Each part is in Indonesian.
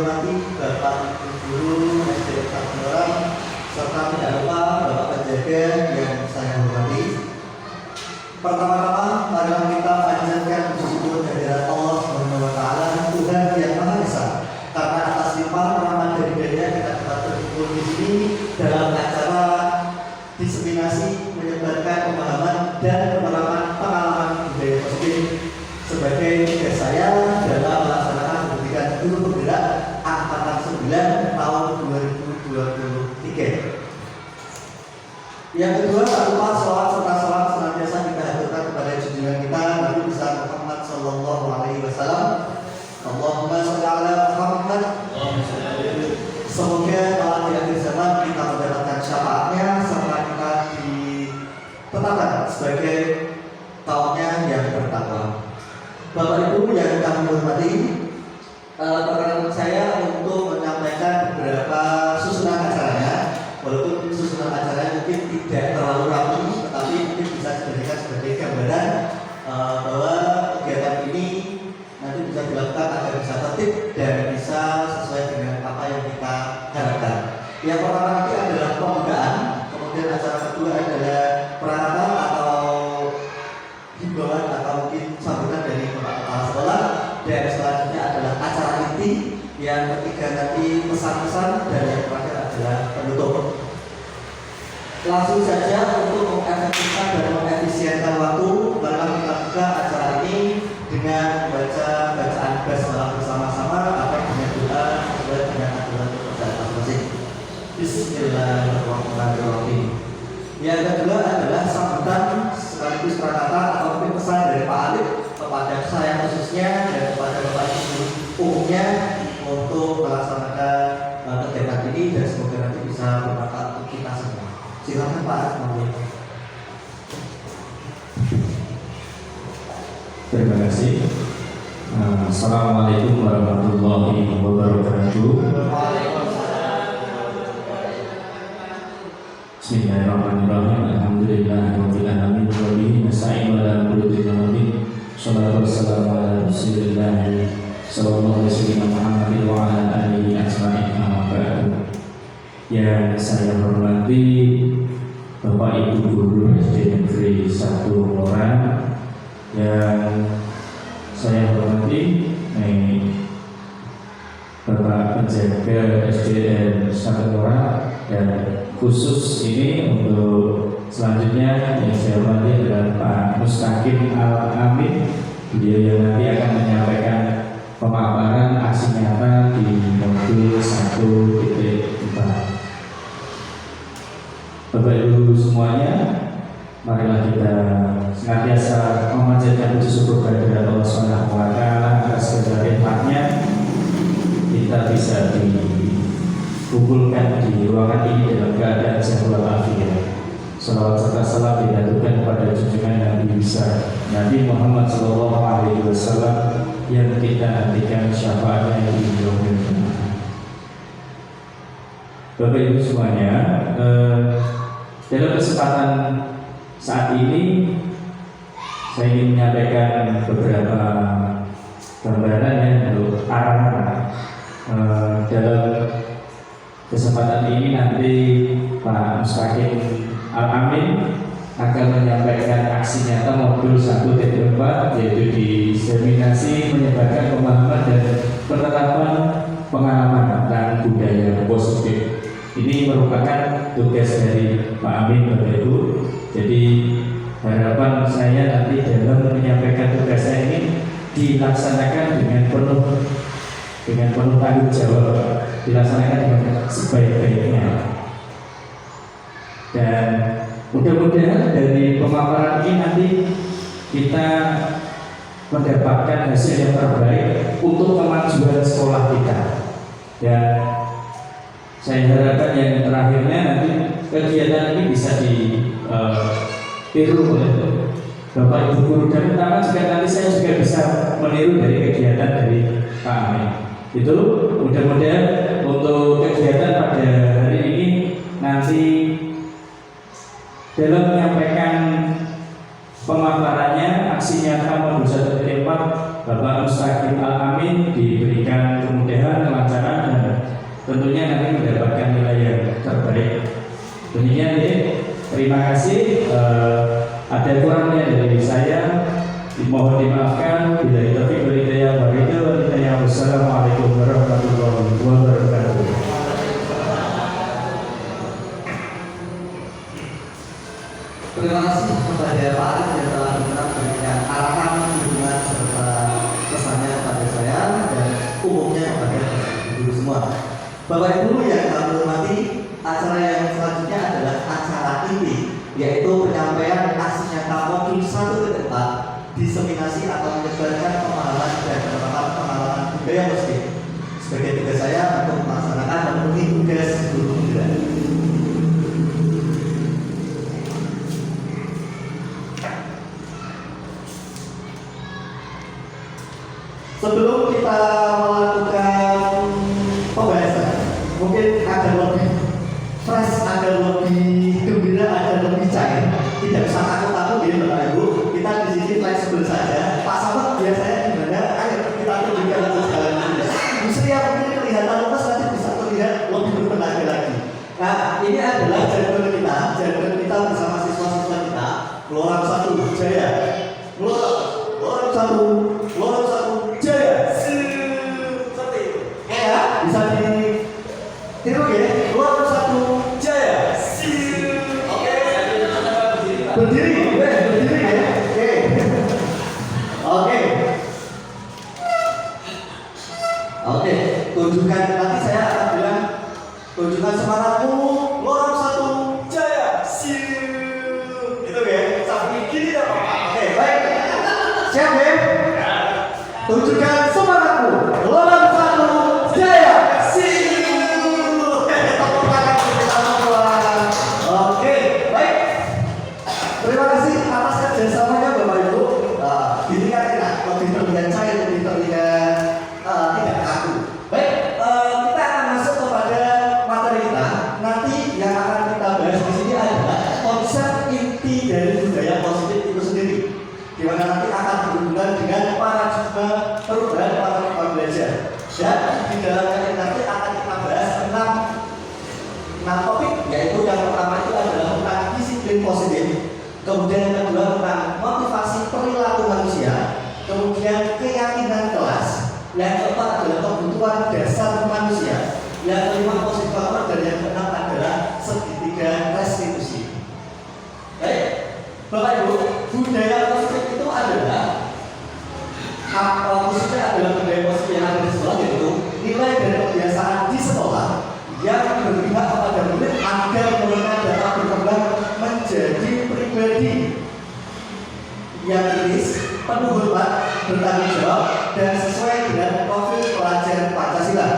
hormati Bapak Ibu Guru SD Orang, serta tidak lupa Bapak Penjaga yang saya hormati. Pertama-tama, marilah kita panjatkan puji syukur kehadirat Allah Subhanahu wa Ta'ala, Tuhan yang Maha Esa, karena atas limpahan rahmat dari Dia kita dapat berkumpul di sini dalam acara diseminasi menyebarkan pemahaman dan penerapan pengalaman budaya positif sebagai tugas saya dalam melaksanakan pendidikan guru penggerak angkatan 9 tahun 2023. Yang kedua, tak lupa salawat serta salam senantiasa kita haturkan kepada junjungan kita Nabi besar Muhammad Sallallahu Alaihi Wasallam. Allahumma sholli ala Muhammad. Semoga malam di akhir zaman kita mendapatkan syafaatnya serta kita ditetapkan sebagai kaumnya yang bertakwa. Bapak Ibu yang kami hormati, perkenan saya untuk menyampaikan beberapa susunan acaranya. Walaupun susunan acaranya mungkin tidak terlalu rapi, tetapi mungkin bisa dijadikan sebagai gambaran bahwa kegiatan ini nanti bisa dilakukan agar bisa tertib dan bisa sesuai dengan apa yang kita harapkan. Yang pertama nanti adalah pembukaan, kemudian acara kedua adalah peranatan atau himbauan atau mungkin sambutan dari Bapak Kepala Sekolah, dan selanjutnya adalah acara inti, yang ketiga nanti pesan-pesan, dan yang terakhir adalah penutup. Langsung saja untuk mengefektifkan dan mengefisienkan waktu, marilah kita buka acara ini dengan membaca bacaan basmalah bersama-sama atau dengan doa sesuai dengan aturan kepercayaan masing-masing. Bismillahirrahmanirrahim. Yang kedua adalah sambutan sekaligus pranata atau pesan dari Pak Alif kepada saya khususnya dan kepada Bapak Ibu umumnya untuk melaksanakan kegiatan ini, dan semoga nanti bisa bermanfaat untuk kita semua. Silakan Pak Alif. Terima kasih. Assalamualaikum warahmatullahi wabarakatuh. Bismillahirrahmanirrahim. Alhamdulillahirabbil alamin wa bihi nasta'inu ala umuri dunya. Shallallahu wassalamu ala Rasulillah sallallahu alaihi Muhammadin wa ala alihi ajma'in. Yang saya hormati Bapak Ibu Guru SD Negeri 1 Orang, yang saya hormati Bapak Penjaga SDN 1 Orang, dan khusus ini untuk selanjutnya yang saya hormati adalah Pak Mustaqim Al-Amin. Beliau yang nanti akan menyampaikan pemaparan aksi nyata di modul 1.4. Bapak Ibu semuanya, marilah kita senantiasa memanjatkan puji syukur kehadirat Allah Subhanahu wa Ta'ala atas segala nikmatnya kita bisa dikumpulkan di ruangan ini dalam keadaan sehat walafiat. Salawat serta salam dihaturkan kepada junjungan Nabi besar Nabi Muhammad Sallallahu Alaihi Wasallam yang kita nantikan syafaatnya di yaumil qiyamah. Bapak Ibu semuanya, dalam kesempatan saat ini saya ingin menyampaikan beberapa gambaran yang untuk arahan. Dalam kesempatan ini nanti Pak Mustaqim Al-Amin akan menyampaikan aksi nyata modul 1.4, yaitu diseminasi menyebarkan pemahaman dan penerapan pengalaman tentang budaya positif. Ini merupakan tugas dari Pak Amin, Bapak Ibu. Jadi harapan saya nanti dalam menyampaikan tugas saya ini dilaksanakan dengan penuh tanggung jawab, dilaksanakan dengan sebaik-baiknya. Dan mudah-mudahan dari pemaparan ini nanti kita mendapatkan hasil yang terbaik untuk kemajuan sekolah kita. Dan saya harapkan yang terakhirnya nanti kegiatan ini bisa ditiru oleh Bapak Ibu Guru, dan pertama juga nanti saya juga bisa meniru dari kegiatan dari Pak Amin. Itu mudah-mudahan untuk kegiatan pada hari ini nanti dalam menyampaikan pemaparannya aksi nyata modul 1.4 Bapak Mustaqim Al-Amin diberikan kemudahan, kelancaran, semua. Bapak Ibu yang kami hormati, acara yang selanjutnya adalah acara inti, yaitu penyampaian aksi nyata modul 1.4 diseminasi atau menyebarkan pemahaman dan penerapan pengalaman budaya Muslim. Sebagai tugas saya untuk melaksanakan memenuhi tugas guru penggerak. Sebelum kita melakukan pembahasan, mungkin ada lebih fresh, ada lebih gembira, ada lebih cair. Tidak usah takut-takut ya Bapak Ibu. Kita di sini fleksibel saja. Pak Sahabat biasanya gimana? Ayo kita tunjukkan untuk jalan ini. Justru yang mungkin kelihatan lepas nanti bisa terlihat lebih bertenaga lagi. Nah, ini adalah jargon kita bersama siswa-siswa kita. Lorong 1 Jaya. Lorong 1 Jaya. Seperti itu. Ya, bisa ditiru ya. Lorong 1 Jaya. Oke. Berdiri ya. Oke. Tunjukkan, nanti saya akan bilang tunjukkan semangatmu. Lorong 1 Jaya. Itu ya. Sampai gini ya Pak. Oke, baik. Siap ya? Tunjukkan semangatmu. Lorong 1 Jaya. Oke, baik. Terima kasih atas kerjasamanya Bapak Ibu. Ini kan enak, lebih terlihat cair, lebih terlihat tidak kaku. Baik, kita akan masuk kepada materi kita. Nanti yang akan kita bahas di sini adalah konsep inti dari budaya positif itu sendiri, di mana nanti akan berhubungan dengan paradigma perubahan paradigma belajar. Dan di dalamnya nanti akan kita bahas 6 topik, yaitu yang pertama itu adalah tentang disiplin positif, kemudian yang kedua tentang motivasi perilaku manusia, kemudian keyakinan kelas, yang keempat adalah kebutuhan dasar manusia, yang kelima positif power, dan yang keenam adalah segitiga restitusi. Baik, Bapak Ibu, budaya positif itu adalah khususnya adalah budaya positif yang ada di sekolah, yaitu nilai dan kebiasaan di sekolah yang berpihak kepada murid agar mereka dapat berkembang menjadi pribadi yang kritis, penuh hormat, bertanggung jawab, dan sesuai dengan profil pelajar Pancasila.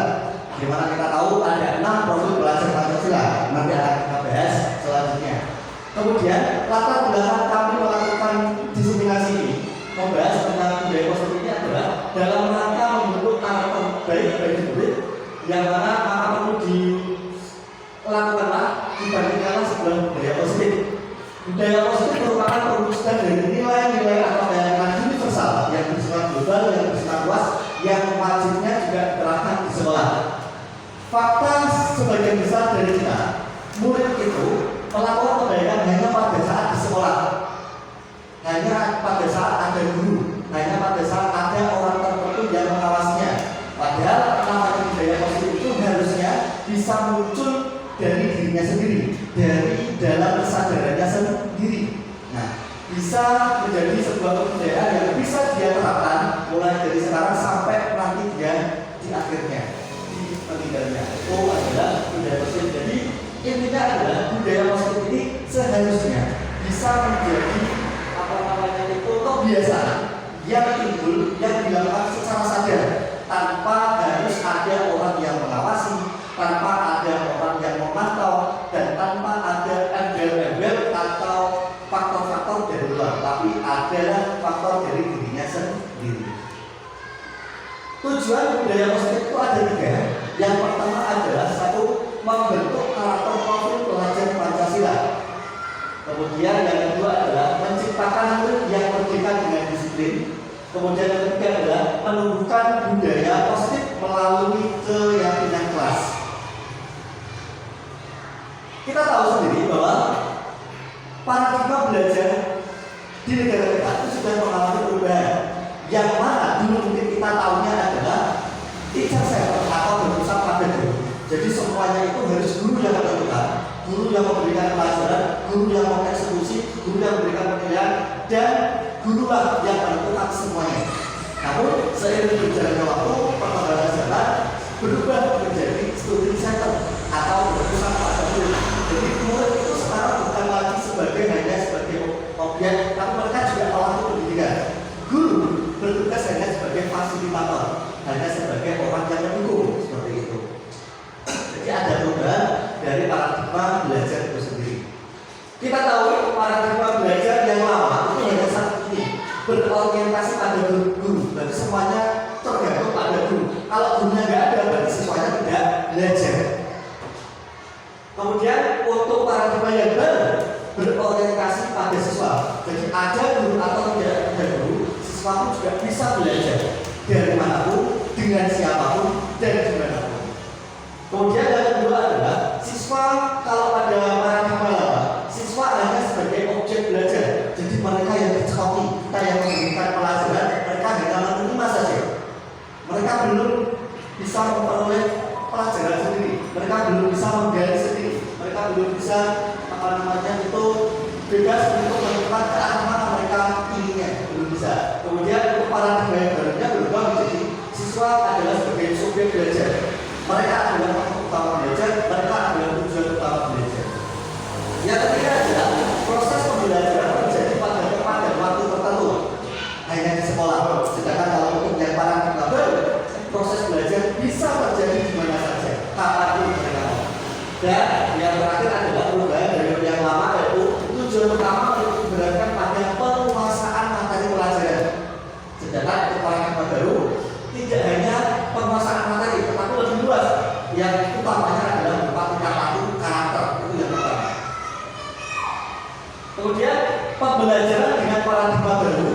Di mana kita tahu ada 6 profil pelajar Pancasila. Nanti akan kita bahas selanjutnya. Kemudian latar belakang kami melakukan diseminasi ini, membahas tentang budaya positif ini adalah dalam rangka membentuk karakter baik bagi murid, yang mana maka perlu dilakukanlah dibandingkanlah sebuah budaya positif. Budaya positif merupakan perwujudan dari nilai-nilai atau keyakinan universal yang bersifat global, yang bersifat luas, yang wajibnya juga diterapkan di sekolah. Fakta sebagian besar dari kita, murid itu melakukan kebaikan hanya pada saat di sekolah, hanya pada saat ada guru, hanya pada saat ada orang tertentu yang mengawasinya. Padahal namanya budaya positif itu harusnya bisa muncul dari dirinya sendiri, dari dalam kesadarannya sendiri. Nah, bisa menjadi sebuah kebudayaan yang bisa dia terapkan mulai dari sekarang sampai nanti dia di akhirnya, di meninggalnya. Itu adalah budaya positif. Jadi intinya adalah budaya positif ini seharusnya bisa menjadi kebiasaan yang timbul, yang dilakukan secara sadar, tanpa harus ada orang yang mengawasi, tanpa ada orang yang memantau, dan tanpa ada embel-embel atau faktor-faktor dari luar, tapi adalah faktor dari dirinya sendiri. Tujuan budaya positif itu ada 3. Yang pertama adalah 1, membentuk karakter profil pelajar Pancasila. Kemudian yang kedua adalah menciptakan murid yang merdeka dengan disiplin. Kemudian yang ketiga adalah menumbuhkan budaya positif melalui keyakinan kelas. Kita tahu sendiri bahwa paradigma belajar di negara kita itu sudah mengalami perubahan, yang mana dulu mungkin kita tahunya adalah teacher center atau berpusat pada guru. Jadi semuanya itu harus guru yang menentukan, guru yang memberikan pelajaran, guru yang mengeksekusi, guru yang memberikan penilaian, dan gurulah yang menentukan semuanya. Namun seiring berjalannya waktu, perkembangan zaman berubah menjadi belajar. Kemudian untuk paradigma yang baru berorientasi pada siswa. Jadi ada guru atau tidak ada guru, siswa pun juga bisa belajar dari manapun, dengan siapapun, dan dimanapun. Kemudian yang kedua adalah siswa kalau pada paradigma lama, siswa hanya sebagai objek belajar. Jadi mereka yang dicekoki, kita yang memberikan pelajaran, mereka hanya menerima saja. Mereka belum bisa memperoleh pelajaran sendiri, mereka belum bisa menggali sendiri, mereka belum bisa itu bebas untuk menentukan ke arah mana mereka inginnya, belum bisa. Kemudian untuk paradigma yang barunya berubah menjadi siswa adalah sebagai subjek belajar. Mereka adalah faktor utama belajar, mereka adalah tujuan utama belajar. Yang ketiga adalah proses pembelajaran terjadi pada tempat dan waktu tertentu, hanya di sekolah. Sedangkan kalau untuk yang paradigma baru, proses belajar bisa terjadi di mana saja, kapanpun mereka mau. Dan yang terakhir adalah perubahan dari yang lama, yaitu tujuan utama untuk diberangkat pada penguasaan materi pelajaran. Sedangkan untuk paradigma baru tidak hanya penguasaan materi, tetapi lebih luas. Yang utamanya adalah berupa tingkah laku karakter, itu yang pertama. Kemudian pembelajaran dengan paradigma baru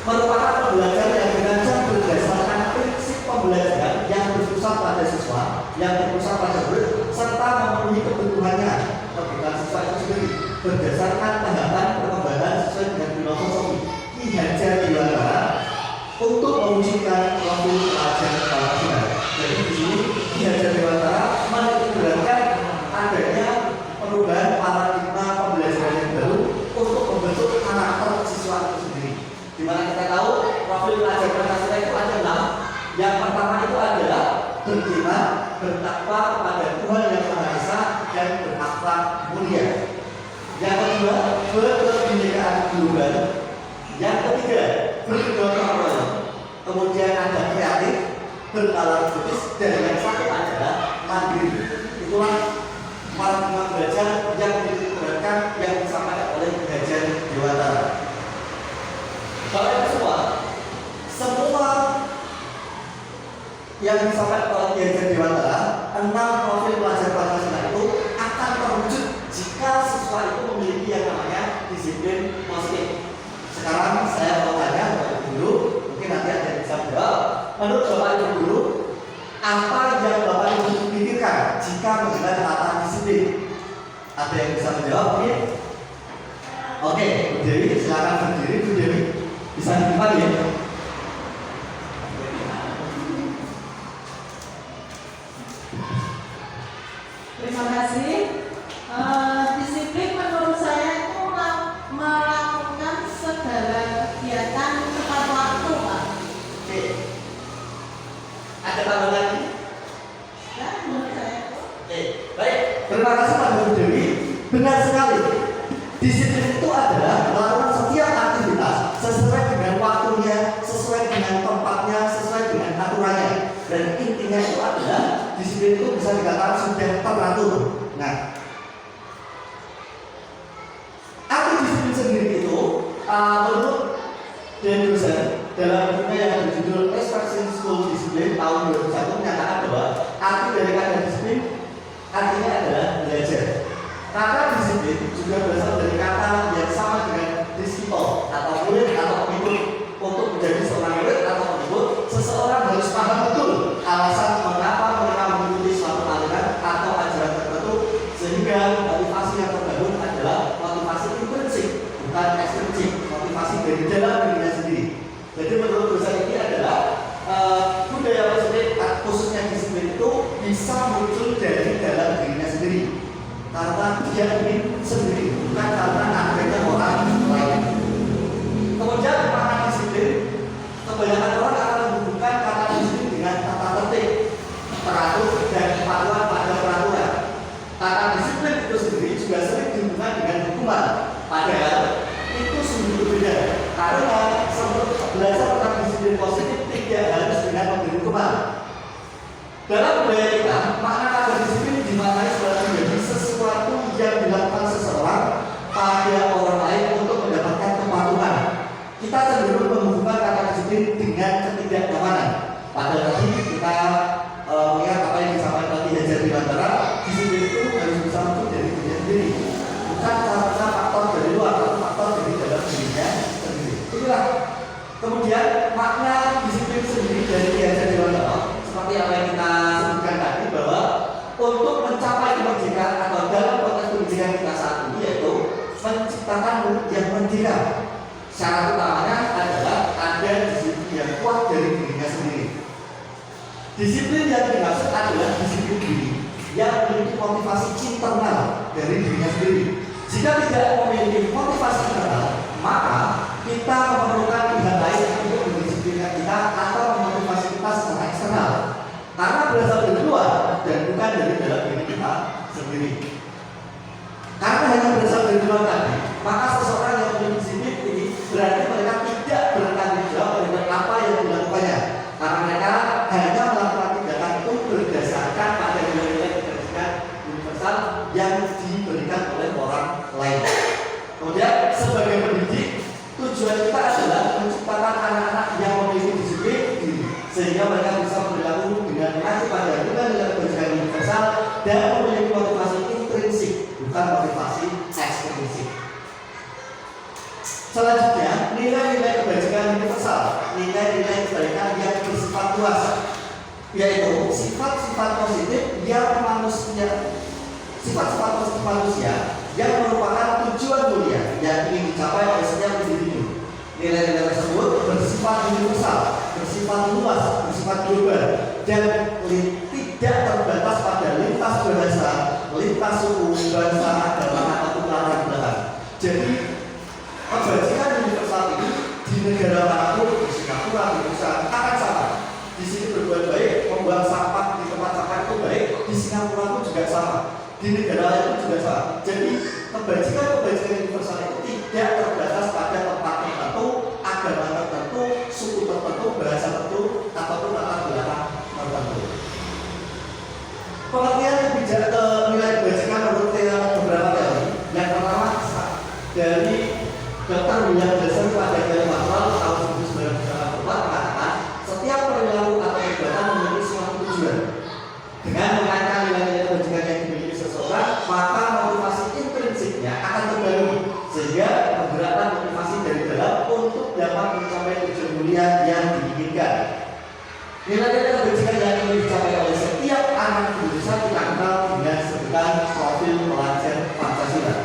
merupakan pembelajaran yang belajar berdasarkan prinsip pembelajaran yang berpusat pada siswa, yang berpusat pada guru, serta memenuhi kebutuhan siswa itu sendiri berdasarkan tahapan perkembangan sesuai dengan filosofi Ki Hajar Dewantara untuk mewujudkan profil pelajar Pancasila. Jadi di sini Ki Hajar Dewantara menunjukkan adanya perubahan paradigma pembelajaran yang baru untuk membentuk karakter siswa itu sendiri. Di mana kita tahu profil pelajar Pancasila itu ada 6. Yang pertama itu adalah beriman, bertakwa kepada Tuhan Yang Maha Esa, dan berakhlak mulia. Yang kedua, berkebinekaan global. Yang ketiga, bergotong royong. Kemudian ada kreatif, bernalar kritis, dan yang satu adalah mandiri. Itulah paradigma belajar yang diterapkan yang disampaikan oleh Ki Hajar Dewantara. Bapak Ibu semua yang disampaikan oleh Ki Hajar Dewantara, 6 profil pelajar Pancasila itu akan terwujud jika siswa itu memiliki yang namanya disiplin positif. Sekarang saya mau tanya Bapak Ibu guru, mungkin nanti ada yang bisa menjawab. Menurut Bapak Ibu guru, apa yang Bapak Ibu pikirkan jika mengenal kata disiplin? Ada yang bisa menjawab mungkin? Oke, Bu Dewi, silakan berdiri. Bu Dewi, bisa dibuka ya? Terima kasih. Disiplin menurut saya itu melakukan segala kegiatan tepat waktu, Pak. Oke. Ada tambahan lagi? Ya, menurut saya itu. Oke, baik. Terima kasih Pak Bu Dewi. Benar sekali. Disiplin itu adalah melakukan setiap aktivitas sesuai dengan waktunya, sesuai dengan tempatnya, sesuai dengan aturannya. Dan intinya itu adalah disiplin itu bisa dikatakan sudah teratur. Nah, arti disiplin sendiri itu menurut Dan Dosen dalam bukunya yang berjudul Expression School Discipline tahun 2001 menyatakan bahwa arti dari kata disiplin artinya adalah belajar. Kata disiplin juga berasal dari kata yang sama dengan disiple atau murid atau pengikut. Untuk menjadi seorang murid atau pengikut, seseorang harus paham betul alasan mengapa mereka mengikuti suatu aliran atau ajaran tertentu, sehingga motivasi yang terbangun adalah motivasi intrinsik, bukan ekstrinsik, motivasi dari dalam dirinya sendiri. Jadi menurut dosen ini adalah budaya disiplin, khususnya disiplin itu bisa muncul dari dalam dirinya sendiri, karena dia ingin sendiri, bukan karena adanya orang lain. Kemudian makna disiplin, kebanyakan orang akan menghubungkan kata disiplin dengan tata tertib, teratur, dan kepatuhan pada peraturan. Kata disiplin itu sendiri juga sering dihubungkan dengan hukuman, padahal itu sungguh berbeda. Karena belajar tentang disiplin positif tidak harus dengan memberi hukuman. Dalam budaya kita, makna kata disiplin dimaknai sebagai sesuatu yang dilakukan seseorang pada orang lain untuk mendapatkan kepatuhan. Kita cenderung menghubungkan kata disiplin dengan jadi lantaran disiplin itu harus bisa muncul dari dirinya sendiri, bukan karena faktor dari luar atau faktor dari dalam dirinya sendiri. Itulah kemudian makna disiplin sendiri dari Ki Dewan Daud seperti apa yang kita sebutkan tadi, bahwa untuk mencapai kemerdekaan atau dalam konteks pendidikan kita saat ini yaitu menciptakan murid yang merdeka. Syarat utamanya adalah ada disiplin yang kuat dari dirinya sendiri. Disiplin yang dimaksud adalah disiplin diri yang memiliki motivasi internal dari dirinya sendiri. Jika tidak memiliki motivasi internal, maka kita memerlukan pihak lain untuk mendisiplinkan kita atau memotivasi kita secara eksternal, karena berasal dari luar dan bukan dari dalam diri kita sendiri. Karena hanya berasal dari luar tadi, maka seseorang yang memiliki disiplin ini berarti mereka tidak bertanggung jawab dengan apa yang dilakukannya, karena mereka hanya melakukan tindakan itu berdasarkan pada nilai-nilai kebajikan universal yang diberikan oleh orang lain. Kemudian sebagai pendidik, tujuan kita adalah menciptakan anak-anak yang memiliki disiplin diri, sehingga mereka bisa berlaku dengan mengacu pada nilai-nilai kebajikan universal dan memiliki motivasi intrinsik, bukan motivasi ekstrinsik. Selanjutnya, nilai-nilai kebajikan universal, nilai-nilai kebaikan yang bersifat luas, yaitu sifat-sifat positif yang manusia yang merupakan tujuan mulia yang ingin dicapai oleh setiap individu. Nilai-nilai tersebut bersifat universal, bersifat luas, bersifat global, dan tidak terbatas pada lintas bahasa, lintas suku, bangsa, agama, ataupun latar belakang. Jadi kebajikan universal ini di negara manapun, di Singapura, di Indonesia akan sama. Di sini berbuat baik, membuang sampah di tempat sampah itu baik, di Singapura pun juga sama, di negara lain pun juga sama. Jadi kebajikan universal itu tidak terbatas pada tempat tertentu, agama tertentu, suku tertentu, bahasa tertentu, ataupun latar belakang tertentu. Pengertian yang bijak nilai kebajikan menurut beberapa teori. Yang pertama dari Dr. William Jackson pada teori moral tahun 1984 mengatakan setiap perilaku atau perbuatan memiliki suatu tujuan. Dengan mengaitkan nilai-nilai kebajikan yang dimiliki seseorang, maka motivasi intrinsiknya akan terbangun, sehingga menggerakkan motivasi dari dalam untuk dapat mencapai tujuan mulia yang diinginkan. Nilai-nilai kebajikan yang ingin dicapai oleh setiap anak Indonesia kita kenal dengan sebutan profil pelajar Pancasila.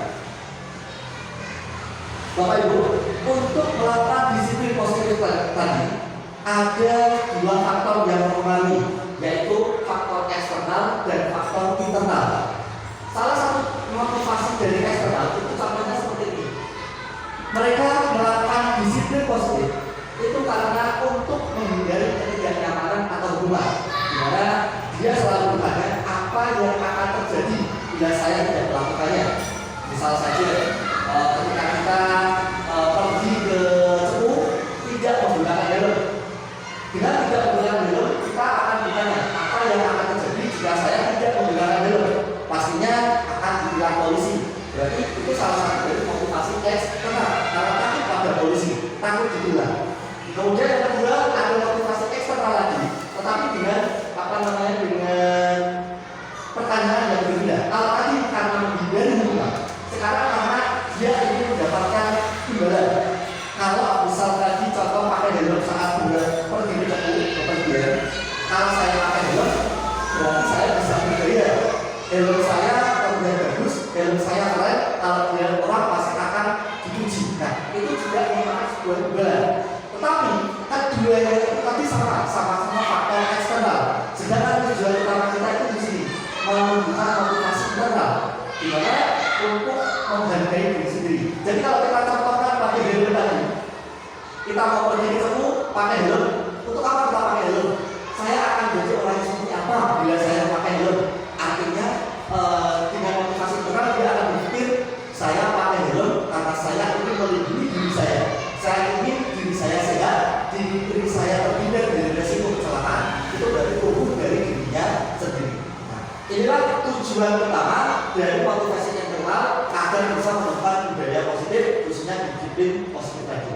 Bapak Ibu, untuk melakukan disiplin positif tadi ada dua faktor yang mempengaruhi, yaitu faktor eksternal dan faktor internal. Salah satu motivasi dari eksternal itu contohnya seperti ini. Mereka melakukan disiplin positif itu karena untuk menghindari ketidaknyamanan atau hubungan, di mana dia selalu bertanya apa yang akan terjadi bila saya tidak melakukannya. Misal saja ketika kita pergi ke Cepu tidak menggunakan helm. Dengan tidak menggunakan helm, kita akan bertanya apa yang akan terjadi jika saya tidak menggunakan helm. Pastinya akan ditilang polisi. Berarti itu salah satu dari motivasi eksternal, karena takut pada polisi, takut ditilang. Kemudian yang kedua ada motivasi eksternal lagi, tetapi dengan dengan pertanyaan yang berbeda. Kalau tadi karena menghindari hubungan, sekarang karena dia ingin mendapatkan imbalan. Kalau misal tadi contoh pakai helm saat pergi ke bepergian, kalau saya pakai helm, berarti saya bisa bergaya. Helm saya kemudian bagus, helm saya keren. Kalau dia orang pasti akan dipuji. Nah, itu juga merupakan sebuah imbalan. Tetapi keduanya itu tadi sama-sama faktor eksternal. Sedangkan tujuan utama kita itu di sini menunjukkan motivasi internal, di mana untuk menghargai diri sendiri. Jadi kalau kita contohkan pakai helm tadi, kita mau pergi ke Cepu pakai helm. Untuk apa kita pakai helm? Saya akan jadi orang yang seperti apa bila saya pakai helm? Artinya dengan motivasi internal dia akan berpikir saya pakai helm karena saya ingin melindungi diri saya. Saya ingin diri saya sehat, diri saya terhindar dari resiko kecelakaan. Itu berarti tumbuh dari dirinya sendiri. Nah, inilah tujuan utama dari motivasi internal agar bisa menemukan budaya positif, khususnya disiplin positif tadi.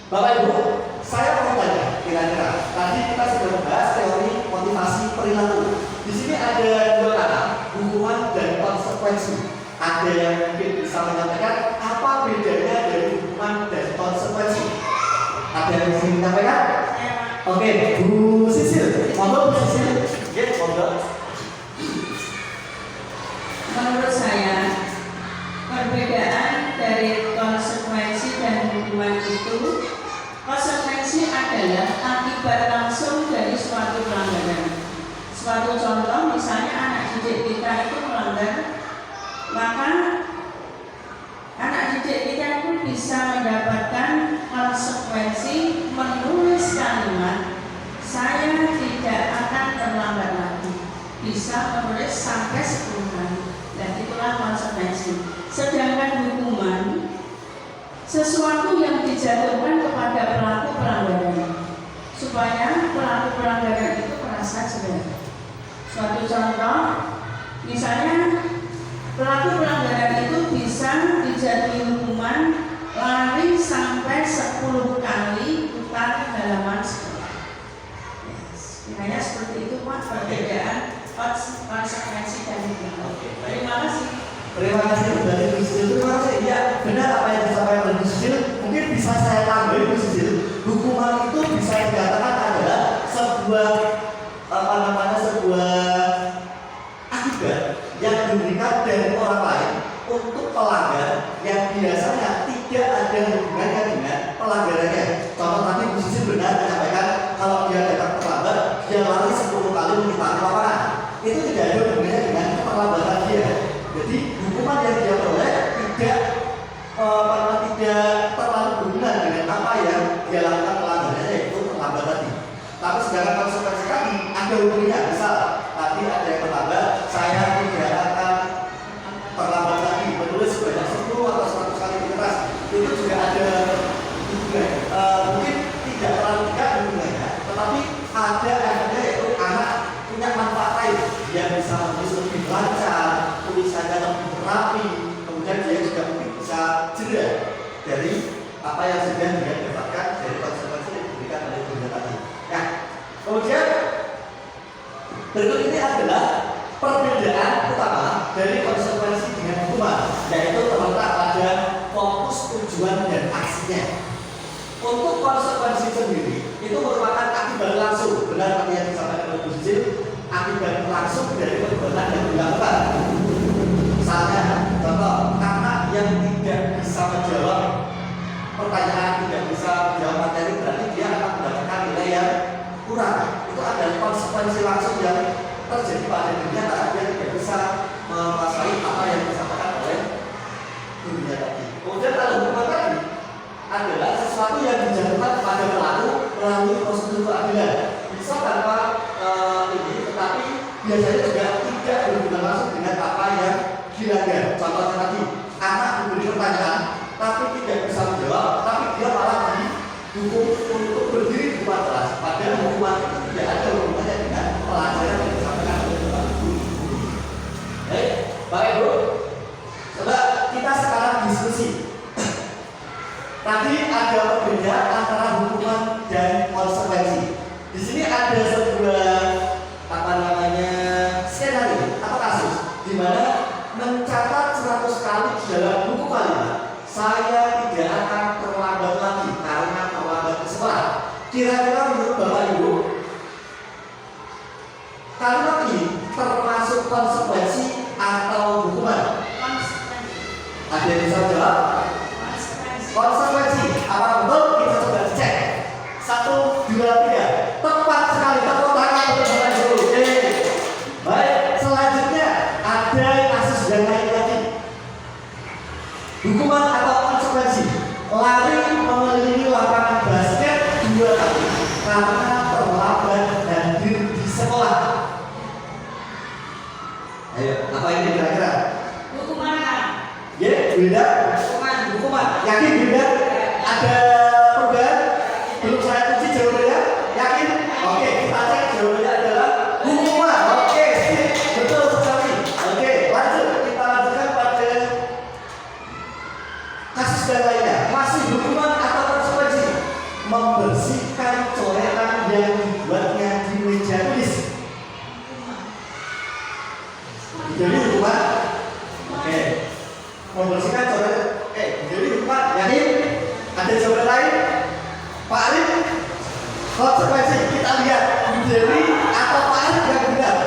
Bapak Ibu, saya mau tanya, kira-kira tadi kita sudah membahas teori motivasi perilaku. Di Di sini ada dua kata, hukuman dan konsekuensi. Ada yang mungkin bisa menyampaikan apa bedanya dari hukuman dan konsekuensi? Ada yang bisa menyampaikan? Oke, Bu Sisil, monggo Bu Sisil. Ya, monggo. Menurut saya, perbedaan dari konsekuensi dan hukuman itu, konsekuensi adalah akibat langsung dari suatu pelanggaran. Suatu contoh, misalnya anak didik kita itu melanggar, maka anak didik kita pun bisa mendapatkan konsekuensi menulis kalimat, saya tidak akan terlambat lagi. Bisa menulis sampai 10 kali. Dan itulah konsekuensi. Sedangkan hukuman, sesuatu yang dijatuhkan kepada pelaku pelanggaran, supaya pelaku pelanggaran itu merasa jerah. Suatu contoh, misalnya pelaku pelanggaran itu bisa dijatuhi hukuman lari sampai 10 kali putar halaman sekolah. Kiranya seperti itu Pak, perbedaan konsekuensi dan hukuman. Terima kasih. Terima kasih dari Bu Sisil. Terima kasih. Ya, benar apa yang disampaikan oleh Bu Sisil. Mungkin bisa saya tambahin Bu Sisil. Hukuman itu bisa dikatakan adalah sebuah sebuah akibat yang diberikan dari orang lain untuk pelanggar yang biasanya tidak ada hubungannya dengan pelanggarannya. Contoh tadi Bu Sisil benar menyampaikan kalau dia datang terlambat, dia lari 10 kali mengitari lapangan. Itu tidak ada hubungannya dengan keterlambatan dia. Jadi hukuman yang dia peroleh tidak terlalu berhubungan dengan apa yang dia lakukan pelanggarannya, yaitu terlambat tadi. Tapi sedangkan konsekuensi tadi ada hubungannya. Misal tadi ada yang terlambat, saya tidak akan terlambat lagi menulis sebanyak 10 atau 100 kali di kertas. Itu juga ada hubungan. Mungkin tidak terlalu dekat hubungannya, tetapi ada efeknya, yaitu anak punya manfaat lain. Dia bisa menulis lebih lancar, tulisannya lebih rapi, kemudian dia juga mungkin bisa jerah dari apa yang sudah dia dapatkan dari konsekuensi yang diberikan oleh dunia tadi. Nah, kemudian berikut ini adalah perbedaan utama dari konsekuensi dengan hukuman, yaitu terletak pada fokus tujuan dan aksinya. Untuk konsekuensi sendiri itu merupakan akibat langsung, benar yang disampaikan oleh Bu Sisil, akibat langsung dari perbuatan yang dilakukan. Misalnya, contoh, anak yang tidak bisa menjawab pertanyaan, tidak bisa menjawab materi, berarti dia akan mendapatkan nilai yang kurang. Itu adalah konsekuensi langsung yang terjadi pada dirinya karena dia tidak bisa menguasai apa yang disampaikan oleh gurunya tadi. Kemudian kalau hukuman tadi adalah sesuatu yang dijatuhkan pada pelaku melalui prosedur keadilan. Bisa tanpa ini, tetapi biasanya juga tidak berhubungan langsung dengan apa yang dilanggar. Contohnya tadi, anak diberi pertanyaan tapi tidak bisa menjawab, tapi dia malah dihukum untuk berdiri di depan kelas. Padahal hukuman itu tidak ada hubungannya dengan pelajaran yang disampaikan oleh guru. Baik, Bapak Ibu, coba kita sekarang diskusi. Tadi ada perbedaan antara hukuman dan konsekuensi. Di sini ada sebuah skenario atau kasus di mana mencatat 100 kali di dalam buku kalimat, saya tidak akan terlambat lagi karena terlambat ke sekolah. Kira-kira menurut Bapak Ibu, kalimat ini termasuk konsekuensi atau hukuman? Ada yang bisa jawab? Konsekuensi. Apa betul? Kita coba cek. 1, 2, 3. Tepat sekali. Tepuk tangan untuk Bapak Ibu. Baik. Selanjutnya ada kasus yang lain lagi. Hukuman atau konsekuensi? Lari mengelilingi lapangan basket 2 kali karena terlambat hadir di sekolah. Ayo, apa ini kira-kira? Hukuman. Ya, beda. Hukuman. Yakin beda? Ada perubahan? Belum saya kunci jawabannya? Yakin? Oke, kita cek jawabannya adalah hukuman. Oke, betul sekali. Oke, lanjut. Kita lanjutkan pada kasus yang lainnya. Masih hukuman atau konsekuensi? Membersihkan coretan yang dibuatnya di meja tulis. Jadi hukuman. Oke. Membersihkan coret. Jadi hukuman. Yakin? Ada jawaban lain? Pak Arif? Konsekuensi kita lihat Bideri atau Pak Arif yang benar.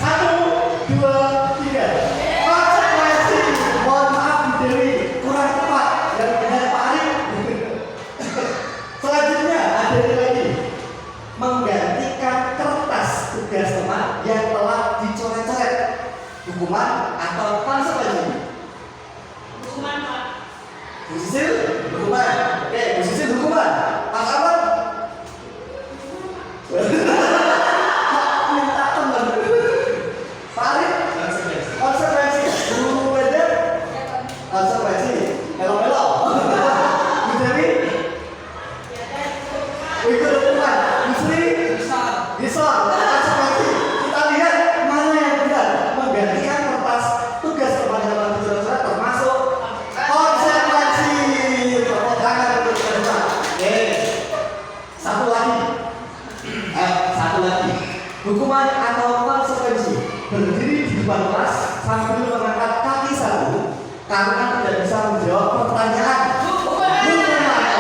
1, 2, 3. Konsekuensi. Mohon maaf Bideri kurang tepat. Yang benar Pak Arif. Selanjutnya ada lagi. Menggantikan kertas tugas teman yang telah dicoret-coret. Hukuman atau konsekuensi? Hukuman, Pak. Bu Sisil, hukuman. Oke, Bu Sisil hukuman. Pak Aman? Minta teman. Pak Arif? Konsekuensi. Bu Wender? Konsekuensi. Elok-elok. Bu Dewi? Ikut hukuman. Bu Sri? Bisa. Konsekuensi. Kita lihat mana yang benar. Menggantikan kertas tugas teman yang telah dicoret-coret termasuk konsekuensi. Tepuk tangan untuk kita. Oke. Satu lagi. Satu lagi. Hukuman atau konsekuensi. Berdiri di depan kelas sambil mengangkat kaki satu karena tidak bisa menjawab pertanyaan. Hukuman.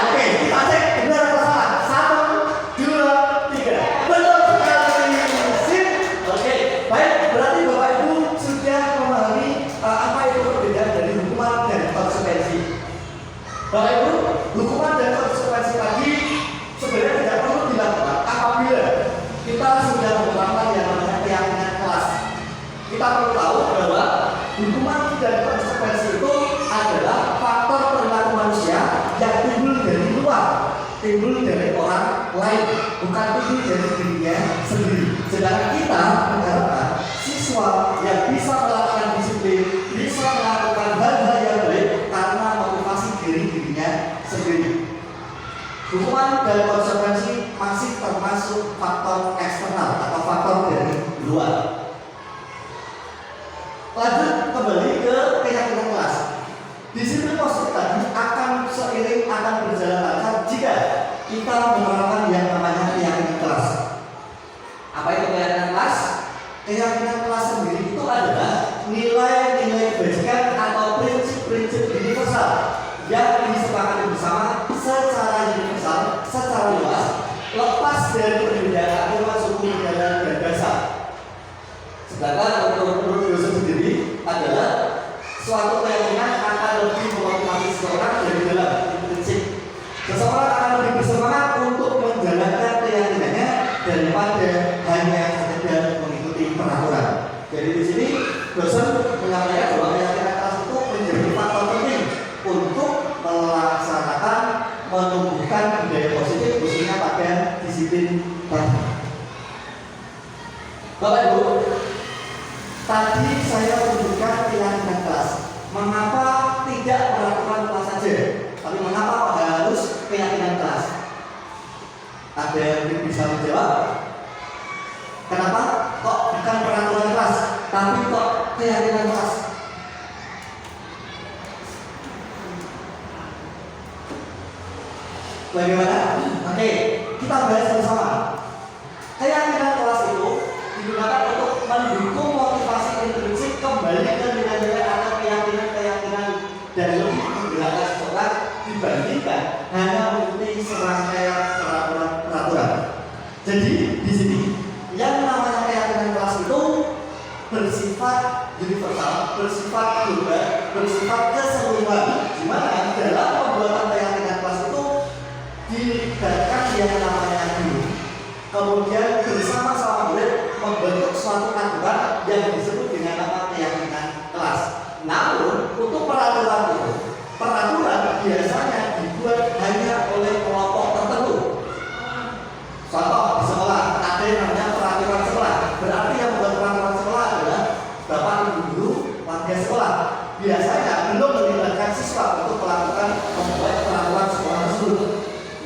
Oke, kita cek benar atau salah. 1, 2, 3. Betul sekali. Sip. Oke, baik. Berarti Bapak Ibu sudah memahami apa itu perbedaan dari hukuman dan konsekuensi. Bapak Ibu, hukuman dan konsekuensi tadi sebenarnya tidak perlu dilakukan apabila kita sudah menerapkan yang namanya keyakinan kelas. Kita perlu tahu bahwa hukuman dan konsekuensi itu adalah faktor perilaku manusia yang timbul dari luar, timbul dari orang lain, bukan timbul dari dirinya sendiri. Sedangkan kita mengharapkan siswa yang bisa melakukan disiplin, bisa melakukan hal-hal yang baik karena motivasi dirinya sendiri. Hukuman dan konsekuensi masih termasuk faktor eksternal atau faktor dari luar. Lanjut kembali ke keyakinan kelas. Disiplin positif tadi akan seiring akan berjalan lancar jika kita menerapkan yang namanya keyakinan kelas. Apa itu keyakinan kelas? Keyakinan kelas sendiri itu adalah nilai-nilai kebajikan atau prinsip-prinsip universal yang disepakati bersama secara universal, secara luas, lepas dari perbedaan agama, suku, budaya, dan bahasa. Sedangkan untuk dosa sendiri adalah suatu keyakinan akan lebih memotivasi seseorang dari dalam prinsip. Seseorang akan lebih bersemangat untuk menjalankan keyakinannya daripada hanya sekedar mengikuti peraturan. Jadi di sini dosen menyampaikan bahwa keyakinan kelas itu menjadi faktor penting untuk melaksanakan menumbuhkan budaya positif khususnya pada disiplin tadi. Bapak Ibu, tadi saya tunjukkan keyakinan kelas. Mengapa tidak peraturan kelas saja, tapi mengapa harus keyakinan kelas? Ada yang bisa menjawab? Kenapa kok bukan peraturan kelas, tapi kok keyakinan kelas? Bagaimana? Oke, kita bahas bersama. Keyakinan kelas itu digunakan untuk mendukung motivasi intrinsik kembali ke nilai-nilai atau keyakinan-keyakinan dan lebih menggerakkan seseorang dibandingkan hanya mengikuti serangkaian peraturan. Jadi di sini yang namanya keyakinan kelas itu bersifat universal, bersifat global, bersifat keseluruhan. Di mana dalam pembuatan keyakinan kelas itu dilibatkan yang namanya guru, kemudian bersama-sama murid membentuk suatu aturan yang disebut dengan nama keyakinan kelas. Namun untuk peraturan itu, peraturan biasanya dibuat hanya oleh kelompok tertentu. Contoh di sekolah ada yang namanya peraturan sekolah. Berarti yang membuat peraturan sekolah adalah bapak ibu guru warga sekolah. Biasanya belum melibatkan siswa untuk melakukan membuat peraturan sekolah tersebut.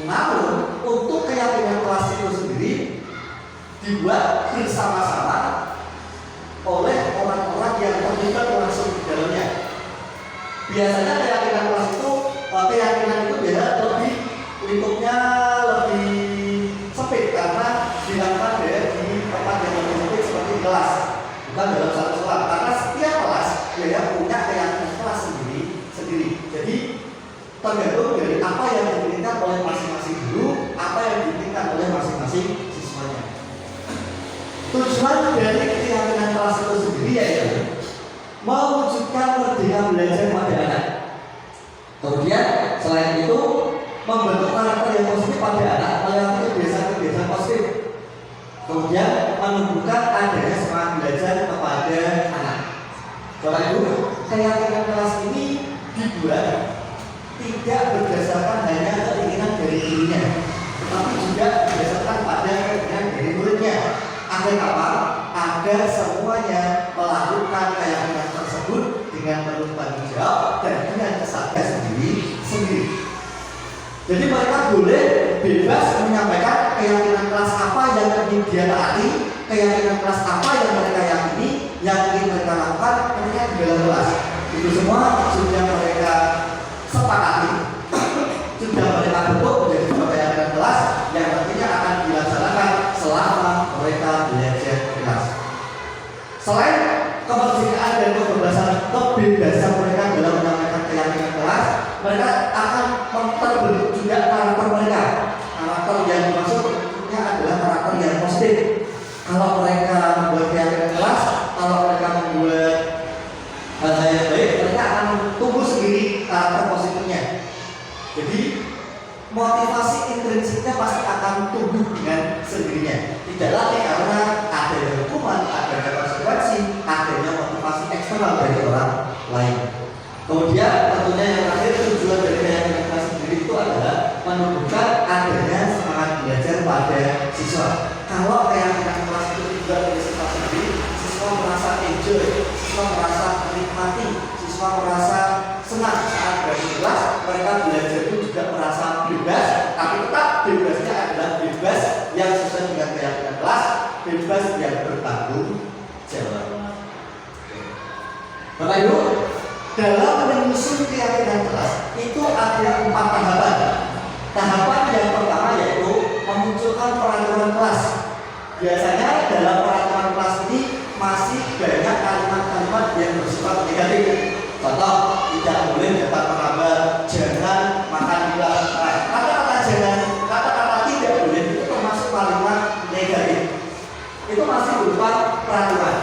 Namun untuk keyakinan kelas itu sendiri dibuat bersama-sama oleh orang-orang yang terlibat langsung di dalamnya. Biasanya keyakinan kelas itu, keyakinan itu biasa lebih lingkupnya lebih sempit karena dilakukan di tempat yang lebih sempit seperti kelas, bukan dalam satu sekolah. Karena tergantung dari apa yang diinginkan oleh masing-masing guru, apa yang diinginkan oleh masing-masing siswanya. Tujuan dari keyakinan kelas itu sendiri yaitu mewujudkan merdeka belajar pada anak. Kemudian selain itu membentuk karakter yang positif pada anak melalui kebiasaan-kebiasaan positif. Kemudian menumbuhkan adanya semangat belajar kepada anak. Bapak Ibu, keyakinan kelas ini dibuat tidak berdasarkan hanya keinginan dari gurunya, tetapi juga berdasarkan pada keinginan dari muridnya. Agar apa? Agar semuanya melakukan keyakinan tersebut dengan penuh tanggung jawab dan dengan kesadaran sendiri. Jadi mereka boleh bebas menyampaikan keyakinan kelas apa yang ingin dia taati, keyakinan kelas apa yang mereka yakini, yang ingin mereka lakukan ketika di dalam kelas. Itu semua sudah mereka sepakati, sudah mereka bentuk menjadi sebuah keyakinan kelas yang nantinya akan dilaksanakan selama mereka belajar di kelas. Selain kemerdekaan dan kebebasan mereka dalam menyampaikan keyakinan kelas, mereka akan terbentuk juga karakter mereka. Karakter yang dimaksud tentunya adalah karakter yang positif. Kalau mereka membuat keyakinan kelas, kalau mereka membuat hal-hal yang baik, mereka akan tumbuh sendiri karakter positifnya. Jadi motivasi intrinsiknya pasti akan tumbuh dengan sendirinya. Tidak lagi karena adanya hukuman, adanya konsekuensi, adanya motivasi eksternal dari orang lain. Kemudian tentunya yang terakhir, tujuan dari keyakinan kelas sendiri itu adalah menumbuhkan adanya semangat belajar pada siswa. Kalau keyakinan kelas itu tidak dari siswa sendiri, siswa merasa enjoy, siswa merasa menikmati, siswa merasa senang saat berada di kelas, mereka belajar itu juga merasa bebas, tapi tetap bebasnya adalah bebas yang sesuai dengan keyakinan kelas, bebas yang bertanggung jawab. Bapak Ibu, dalam menyusun keyakinan kelas itu ada 4 tahapan. Tahapan yang pertama yaitu memunculkan peraturan kelas. Biasanya dalam peraturan kelas ini masih banyak kalimat-kalimat yang bersifat negatif. Contoh, tidak boleh datang terlambat, jangan makan di luar. Kata-kata jangan, kata-kata tidak boleh itu termasuk kalimat negatif. Itu masih berupa peraturan.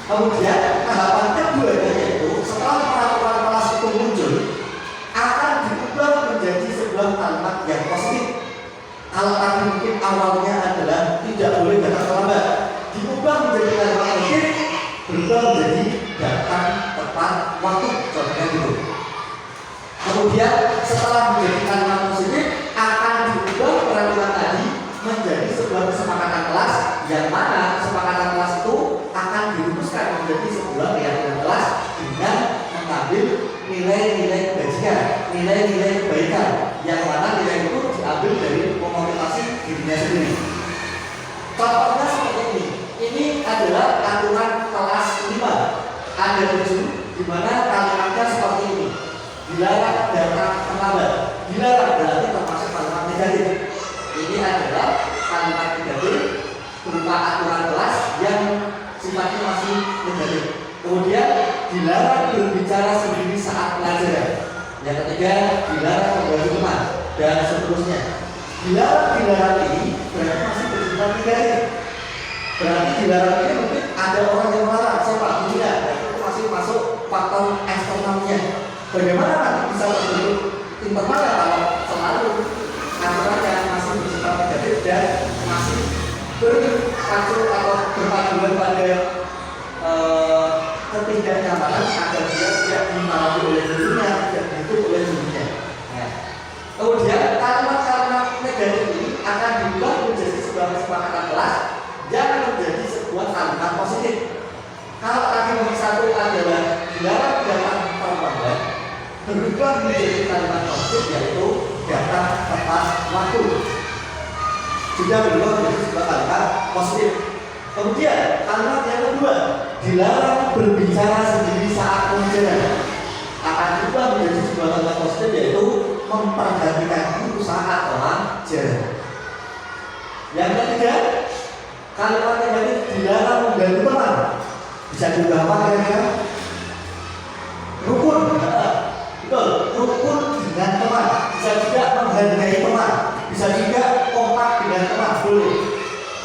Kemudian tahapan kedua yaitu setelah peraturan kelas itu muncul akan diubah menjadi sebuah kalimat yang positif. Kalau tadi mungkin awalnya adalah tidak boleh datang terlambat, diubah menjadi kalimat positif, berubah menjadi datang tepat waktu, contohnya gitu. Kemudian setelah menjadi kalimat positif akan diubah peraturan tadi menjadi sebuah kesepakatan kelas, yang mana kesepakatan kelas itu akan dirumuskan menjadi sebuah keyakinan kelas dengan mengambil nilai-nilai kebajikan, nilai-nilai kebaikan, yang mana nilai itu diambil dari memotivasi dirinya sendiri. Contohnya seperti ini. Ini adalah aturan kelas 5. Ada 7, di mana kalimatnya seperti ini. Dilarang datang terlambat. Dilarang berarti termasuk kalimat negatif. Ini adalah kalimat negatif berupa aturan kelas yang sifatnya masih negatif. Kemudian dilarang berbicara sendiri saat pelajaran. Yang ketiga, dilarang mengganggu teman dan seterusnya. Dilarang ini berarti masih bersifat negatif. Berarti dilarang ini mungkin ada orang yang melarang, siapa? Dunia. Itu masih masuk faktor eksternalnya. Bagaimana nanti bisa terbentuk internalnya kalau selalu aturan yang masih bersifat negatif dan masih berpacu atau berpaduan pada ketidaknyamanan agar dia tidak dimarahi oleh dirinya, tidak dihitung oleh dirinya. Nah, kemudian kalimat-kalimat negatif ini akan diubah menjadi sebuah kesepakatan kelas yang menjadi sebuah kalimat positif. Kalau tadi nomor 1 adalah dilarang datang terlambat, berubah menjadi kalimat positif yaitu datang tepat waktu. Sudah berubah menjadi sebuah kalimat positif. Kemudian kalimat yang kedua, dilarang berbicara sendiri saat pelajaran, akan berubah menjadi sebuah kalimat positif yaitu memperhatikan guru saat pelajaran. Yang ketiga, kalimat negatif dilarang mengganggu teman. Bisa diubah apa kira-kira? Rukun, betul. Rukun dengan teman, bisa juga menghargai teman, bisa juga kompak dengan teman, boleh.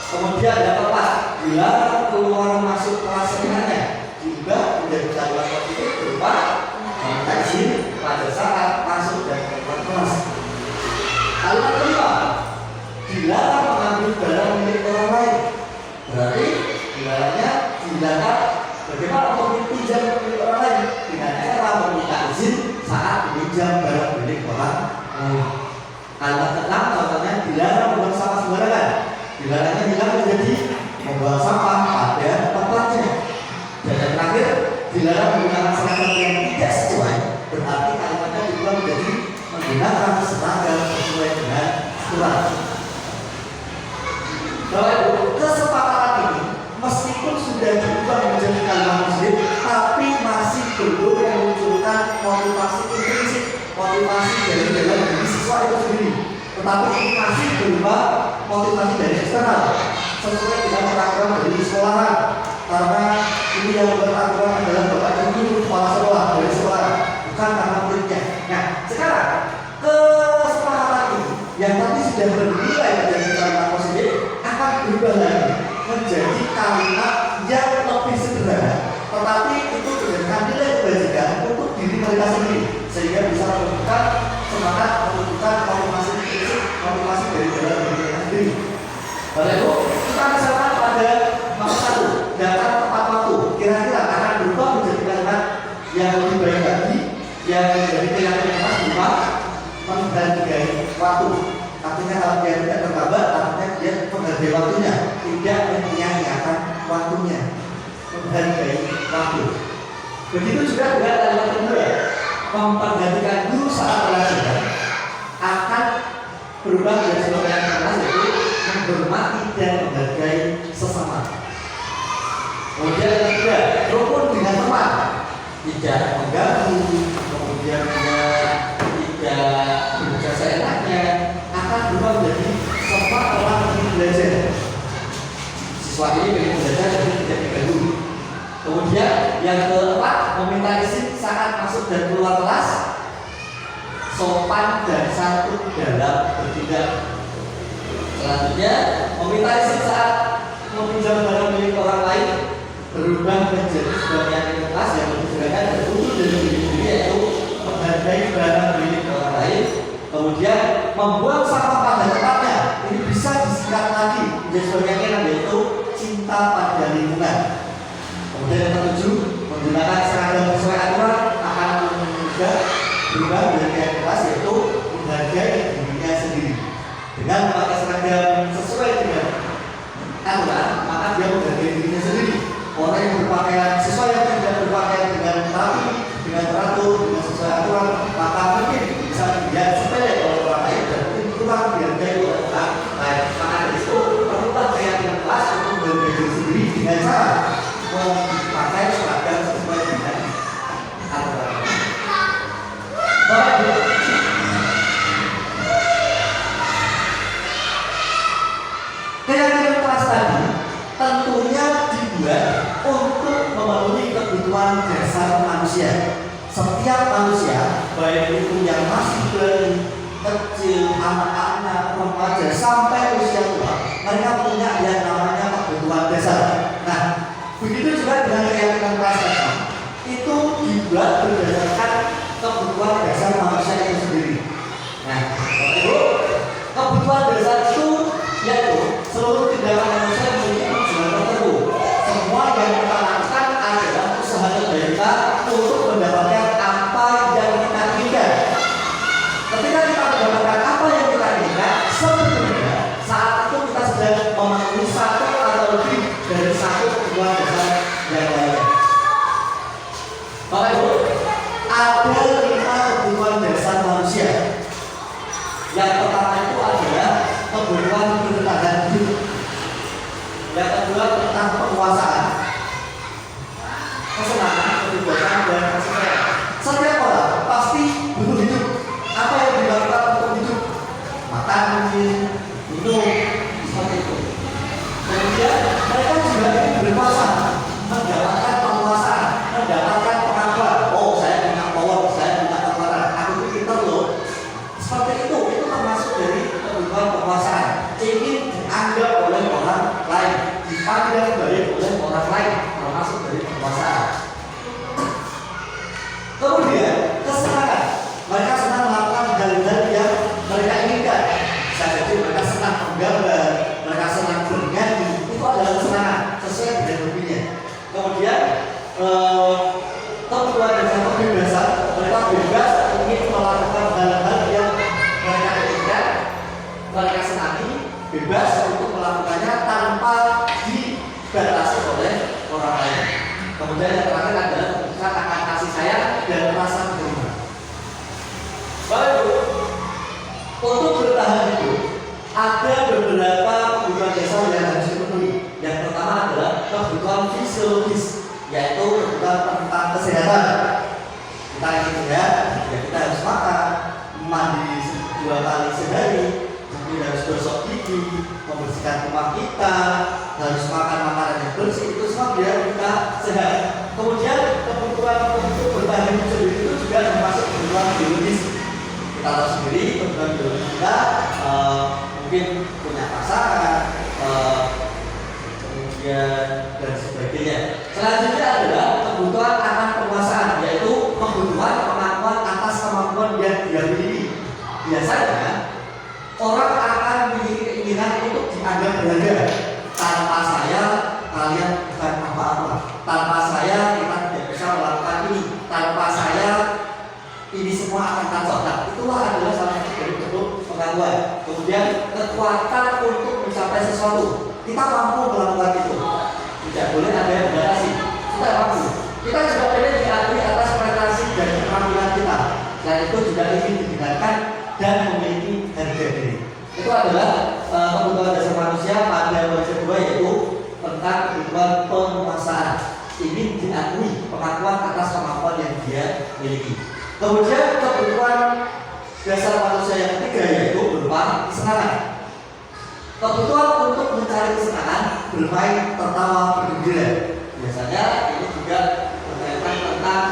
Kemudian yang keempat, dilarang keluar masuk kelas sebenarnya juga menjadi catatan positif berupa meminta izin pada saat masuk dan keluar kelas. Kalimat kelima, dilarang mengambil barang milik orang lain. Berarti dilarang bagaimana untuk pinjam milik orang lain dengan cara meminta izin saat meminjam barang milik orang lain. Kalimat keenam contohnya dilarang membuang sampah sembarangan. Dilarangnya hilang menjadi membuang sampah pada tempatnya. Dan yang terakhir, dilarang menggunakan seragam yang tidak sesuai. Berarti kalimatnya diubah menjadi menggunakan seragam sesuai dengan aturan. Bapak Ibu, kesepakatan ini meskipun sudah diubah menjadi kalimat muslim, tapi masih belum memunculkan motivasi intrinsik, motivasi dari dalam diri siswa itu sendiri. Tetapi ini masih berupa motivasi dari eksternal, sesuai dengan peraturan dari sekolahan. Karena ini yang beraturan adalah bapak dan guru kepala sekolah dari sekolah, bukan karena muridnya. Nah, sekarang kesepakatan ini yang tadi sudah bernilai menjadi kalimat positif akan berubah lagi menjadi kalimat yang lebih sederhana, tetapi itu dengan nilai kebajikan untuk diri mereka sendiri, sehingga bisa menunjukkan semangat, menunjukkan motivasi fisik, motivasi dari dalam diri mereka sendiri. Bapak Ibu, kita misalkan pada nomor 1, datang tepat waktu, kira-kira akan berubah menjadi kalimat yang lebih baik lagi, yang menjadi keyakinan mas berupa menghargai waktu. Artinya kalau dia tidak terlambat, artinya dia menghargai waktunya, tidak menyia-nyiakan waktunya, menghargai waktu. Begitu juga dengan kalimat kedua, memperhatikan guru saat pelajaran akan berubah menjadi sebuah kalimat yaitu menghormati dan menghargai sesama. Kemudian yang ketiga, rukun dengan teman, tidak mengganggu, kemudian dia tidak bekerja seenaknya, akan berubah menjadi semua orang ingin belajar. Siswa ini ingin belajar tapi tidak diganggu. Kemudian yang keempat, meminta izin saat masuk dan keluar kelas, sopan dan santun dalam bertindak. Selanjutnya, meminta izin saat meminjam barang milik orang lain berubah menjadi sebuah keyakinan kelas yang lebih sederhana dan muncul dari diri sendiri, yaitu menghargai barang milik orang lain. Kemudian membuang sampah pada tempatnya, ini bisa disingkat lagi menjadi sebuah keyakinan yaitu cinta pada lingkungan. Kemudian yang ketujuh, menggunakan seragam sesuai aturan akan juga berubah menjadi keyakinan kelas yaitu menghargai dirinya sendiri. Dengan memakai seragam sesuai dengan aturan, maka dia menghargai dirinya sendiri. Orang yang berpakaian sesuai yang tidak berpakaian dengan rapi, dengan teratur, dengan sesuai aturan, maka mungkin bisa dilihat sepele oleh orang lain dan mungkin kurang dihargai oleh orang lain. Maka dari itu perlulah keyakinan kelas untuk menghargai diri sendiri dengan cara memakai seragam sesuai dengan aturan. Bapak Ibu, keyakinan kelas tadi tentunya dibuat untuk memenuhi kebutuhan dasar manusia. Setiap manusia, baik itu yang masih bayi, kecil, anak-anak, remaja, sampai usia tua, mereka punya yang namanya kebutuhan dasar. Nah, begitu juga dengan keyakinan kelas tadi, itu dibuat berdasarkan kebutuhan dasar manusia itu sendiri. Nah, Bapak Ibu, kebutuhan dasar itu yaitu seluruh tindakan manusia memiliki tujuan tertentu. Semua yang kita lakukan adalah usaha terbaik kita untuk mendapatkan apa yang kita inginkan. Ketika kita mendapatkan apa yang kita inginkan, sebenarnya saat itu kita sedang memenuhi satu atau lebih dari satu kebutuhan dasar yang lainnya. Bapak Ibu, ada 5 kebutuhan dasar manusia. Yang pertama itu adalah kebutuhan bertahan hidup. Yang kedua tentang penguasaan, kesenangan, kebebasan, dan kesenangan. Setiap orang pasti butuh hidup. Apa yang dilakukan untuk hidup? Makan, minum, seperti itu. Kemudian mereka juga ingin berkuasa, mendapatkan penguasaan, mendapatkan pengakuan. Oh, saya punya power, saya punya kekuatan. Aku pintar loh. kebutuhan dasar kebebasan. Mereka bebas ingin melakukan hal-hal yang mereka inginkan, mereka senangi, bebas untuk melakukannya tanpa dibatasi oleh orang lain. Kemudian yang terakhir adalah keputusan akan kasih sayang dan rasa terima. Baik, untuk bertahan hidup ada beberapa kebutuhan dasar yang harus dipenuhi. Yang pertama adalah kebutuhan fisiologis, yaitu kebutuhan tentang kesehatan. Kita ingin sehat, ya kita harus makan, mandi 2 kali sehari, kemudian harus gosok gigi, membersihkan rumah kita, harus makan makanan yang bersih, itu semua biar kita sehat. Kemudian kebutuhan untuk bertahan hidup sendiri itu juga termasuk kebutuhan biologis. Kita tahu sendiri kebutuhan biologis kita mungkin punya pasangan, kemudian dan sebagainya. Selanjutnya adalah kebutuhan akan penguasaan, yaitu kebutuhan pengakuan atas kemampuan yang dia miliki. Biasanya orang akan memiliki keinginan untuk dianggap berharga. Tanpa saya kalian bukan apa-apa. Tanpa saya kita tidak bisa melakukan ini. Tanpa saya ini semua akan kacau. Nah, itulah adalah salah satu dari bentuk pengakuan. Kemudian kekuatan untuk mencapai sesuatu. Kita mampu melakukan itu. Tidak boleh ada yang membatasi. Kita mampu. Kita juga boleh diakui atas prestasi dan keterampilan kita. Dan itu juga ingin didengarkan dan memiliki harga diri. Itu adalah kebutuhan dasar manusia pada poin kedua, yaitu tentang kebutuhan penguasaan. Ingin diakui pengakuan atas kemampuan yang dia miliki. Kemudian kebutuhan dasar manusia yang ketiga yaitu berupa kesenangan. Kebutuhan untuk mencari kesenangan, bermain, tertawa, bergembira. Biasanya ini juga berkaitan tentang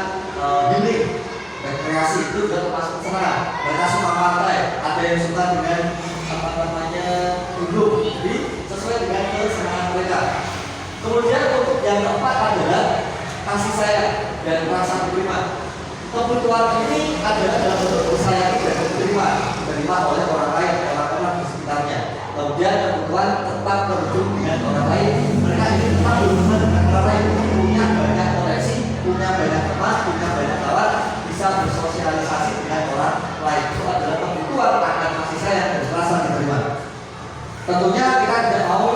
healing, rekreasi, itu juga termasuk kesenangan. Mereka suka pantai, ada yang suka dengan gunung, jadi sesuai dengan kesenangan mereka. Kemudian untuk yang keempat adalah kasih sayang dan rasa terima. Kebutuhan ini adalah dalam bentuk disayangi dan diterima oleh orang lain, orang-orang di sekitarnya. Kemudian kebutuhan tetap berhubung dengan orang lain. Mereka ingin tetap berhubungan dengan orang lain, punya banyak koneksi, punya banyak teman, punya banyak kawan, bisa bersosialisasi dengan orang lain. Itu adalah kebutuhan akan kasih sayang dan rasa diterima. Tentunya kita tidak mau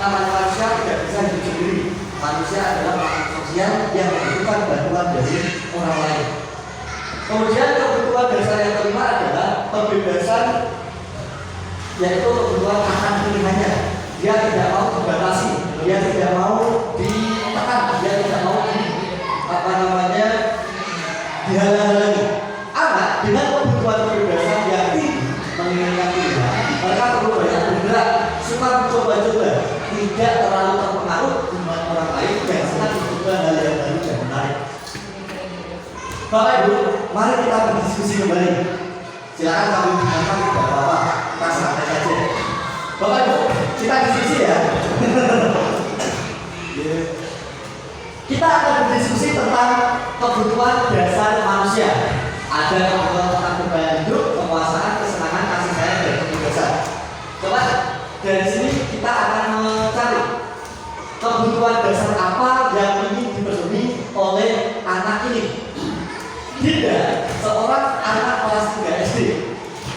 namanya manusia tidak bisa hidup sendiri. Manusia adalah makhluk sosial yang membutuhkan bantuan dari orang lain. Kemudian kebutuhan dasar yang kelima adalah kebebasan, yaitu kebutuhan akan pilihannya. Dia tidak mau dibatasi, dia tidak mau ditekan, dia tidak mau dihalang-halangi. Anak dengan kebutuhan kebebasan yang tinggi menginginkan pilihan, mereka perlu banyak bergerak, suka mencoba-coba, tidak terlalu terpengaruh dengan orang lain yang senang mencoba hal yang baru dan menarik. Bapak Ibu, mari kita berdiskusi kembali. Silakan kami dengarkan, tidak apa-apa, kita santai saja. Bapak Ibu, kita diskusi ya. Kita akan berdiskusi tentang kebutuhan dasar manusia. Ada kebutuhan tentang bertahan hidup, penguasaan, kesenangan, kasih sayang, dan kebebasan. Coba dari sini kita akan mencari kebutuhan dasar apa yang ingin dipenuhi oleh anak ini. Dinda, seorang anak kelas 3 SD,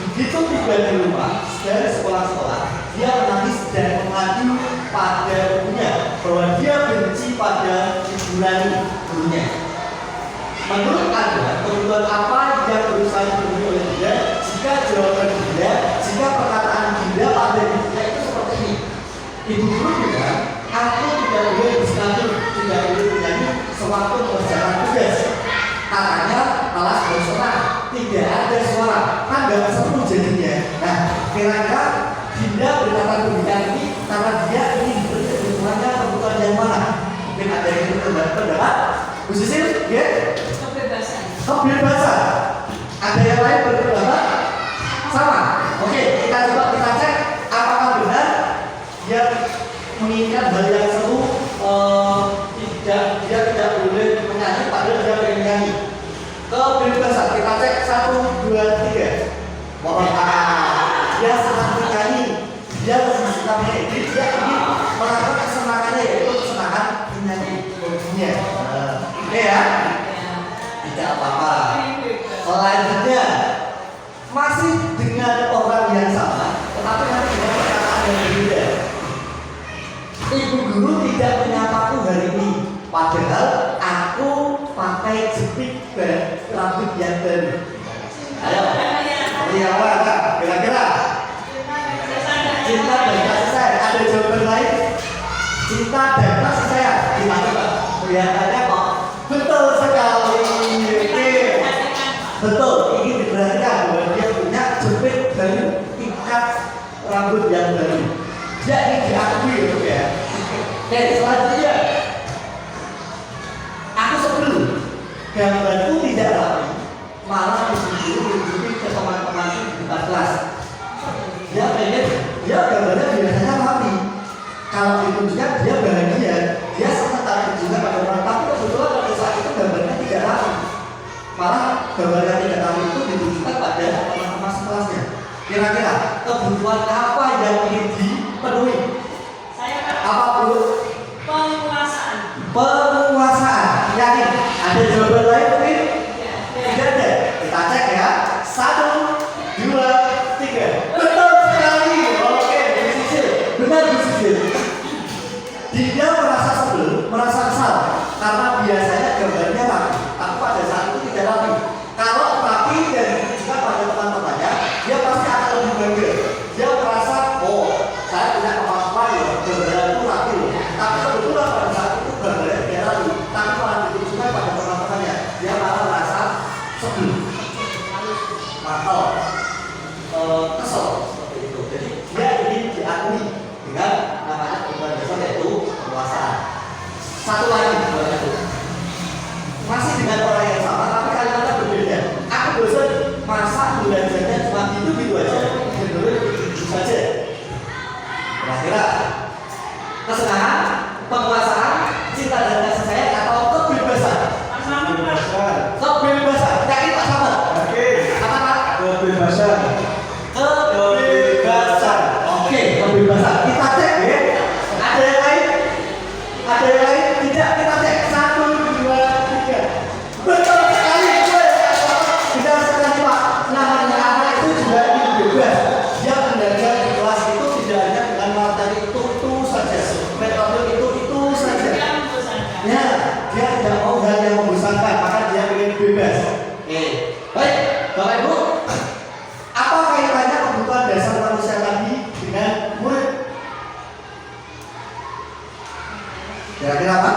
begitu tiba di rumah dari sekolah-sekolah, dia menangis dan mengadu pada ibunya bahwa dia benci pada ibu gurunya. Menurut Anda, kebutuhan apa yang berusaha dipenuhi oleh Dinda jika jawaban Dinda, jika perkataan Dinda pada ibunya itu seperti ini? Ibu guru bilang, aku tidak boleh bersenandung, tidak boleh menyanyi sewaktu mengerjakan tugas. Katanya kelas bersuara, tidak ada suara, kan gak seru jadinya. Nah, kira-kira Dinda berkata demikian ini karena dia ingin diberi kebutuhannya kebutuhan yang mana? Mungkin ada yang berpendapat, Bu Sisil, ya? Kebebasan. Kebebasan. Ada yang lain berpendapat? Sama. Oke, kita coba kita cek apakah benar dia menginginkan hal yang seru, dia tidak boleh menyanyi padahal dia pengen nyanyi. Kebebasan, kita cek 1, 2, 3. Mohon maaf, dia senang menyanyi, dia lebih suka menyanyi, dia ingin melakukan kesenangannya, yaitu kesenangan menyanyi hobinya. apa-apa. Selanjutnya masih dengan orang yang sama, tetapi nanti dengan perkataan yang berbeda. Ibu guru tidak menyapaku hari ini, padahal aku pakai jepit dan rambut yang baru. Ayo, apa? Kira-kira cinta dan kasih sayang. Ada jawaban lain? Cinta dan kasih sayang. Gimana Pak? Kelihatannya kok betul sekali. Oke. Betul. Ini diperhatikan bahwa dia punya jepit baru, ikat rambut yang baru. Dia ini diakui ya. Oke, selanjutnya aku sebelum gambarku tidak rapi, malah disuruh menunjukin ke teman-temanku di depan kelas. Dia pengen, dia gambarnya biasanya rapi. Kalau ditunjukkan dia bahagia, dia sangat ditunjukkan pada orang. Tapi kebetulan pada saat itu gambarnya tidak rapi. Malah gambarnya tidak rapi itu ditunjukkan pada teman-teman sekelasnya. Kira-kira kebutuhan apa yang ingin dipenuhi? Apa bro? Penguasaan. Yakin? Ada jawaban lain mungkin? Tidak ada. Kita cek ya. 1, 2, 3. Betul sekali. Oke, Bu Sisil. Benar Bu Sisil. Dia merasa sebel, merasa kesal karena biasanya gambarnya rapi, tapi pada saat itu tidak rapi. Kalau rapi dan ditunjukkan pada teman-temannya, dia pasti akan lebih bangga. Dia merasa, oh, saya punya kemampuan ya, gambarnya itu rapi loh. Tapi kebetulan pada saat itu gambarnya tidak rapi, tapi malah ditunjukkan pada teman-temannya, dia malah merasa sebel, matal, kesel seperti itu. Jadi dia ingin diakui dengan namanya kebutuhan dasar yaitu penguasaan. Satu lagi buat itu masih dengan orang yang sama tapi kalimatnya berbeda. Aku bosan masak belajarnya cuma gitu aja, gitu saja. Kira-kira kesenangan, penguasaan, cinta dan kasih sayang atau kebebasan? Kebebasan. Yakin Pak Sabar? Apa Pak? Kebebasan. Kebebasan. Oke, kebebasan. Kita cek ya. Ada yang lain? Ada yang lain? Tidak, kita cek. 1, 2, 3. Betul sekali. Benar sekali Pak. Namanya anak itu juga ingin bebas. Dia belajar di kelas itu tidak hanya dengan materi itu saja. Metode itu saja. Ya, dia tidak mau hal yang membosankan, maka dia ingin bebas. Baik, Bapak Ibu. Apa kaitannya kebutuhan dasar manusia tadi dengan murid? Kira-kira apa?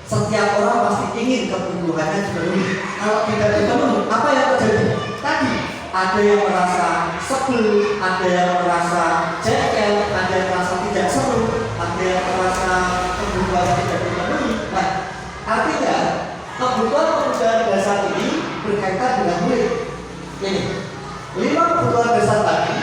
Setiap orang pasti ingin kebutuhannya dipenuhi. Kalau tidak dipenuhi, apa yang terjadi? Tadi ada yang merasa sebel, ada yang merasa jengkel, ada yang merasa tidak seru, ada yang merasa kebutuhan tidak dipenuhi. Nah, artinya kebutuhan dasar ini berkaitan dengan murid. Ini 5 kebutuhan dasar tadi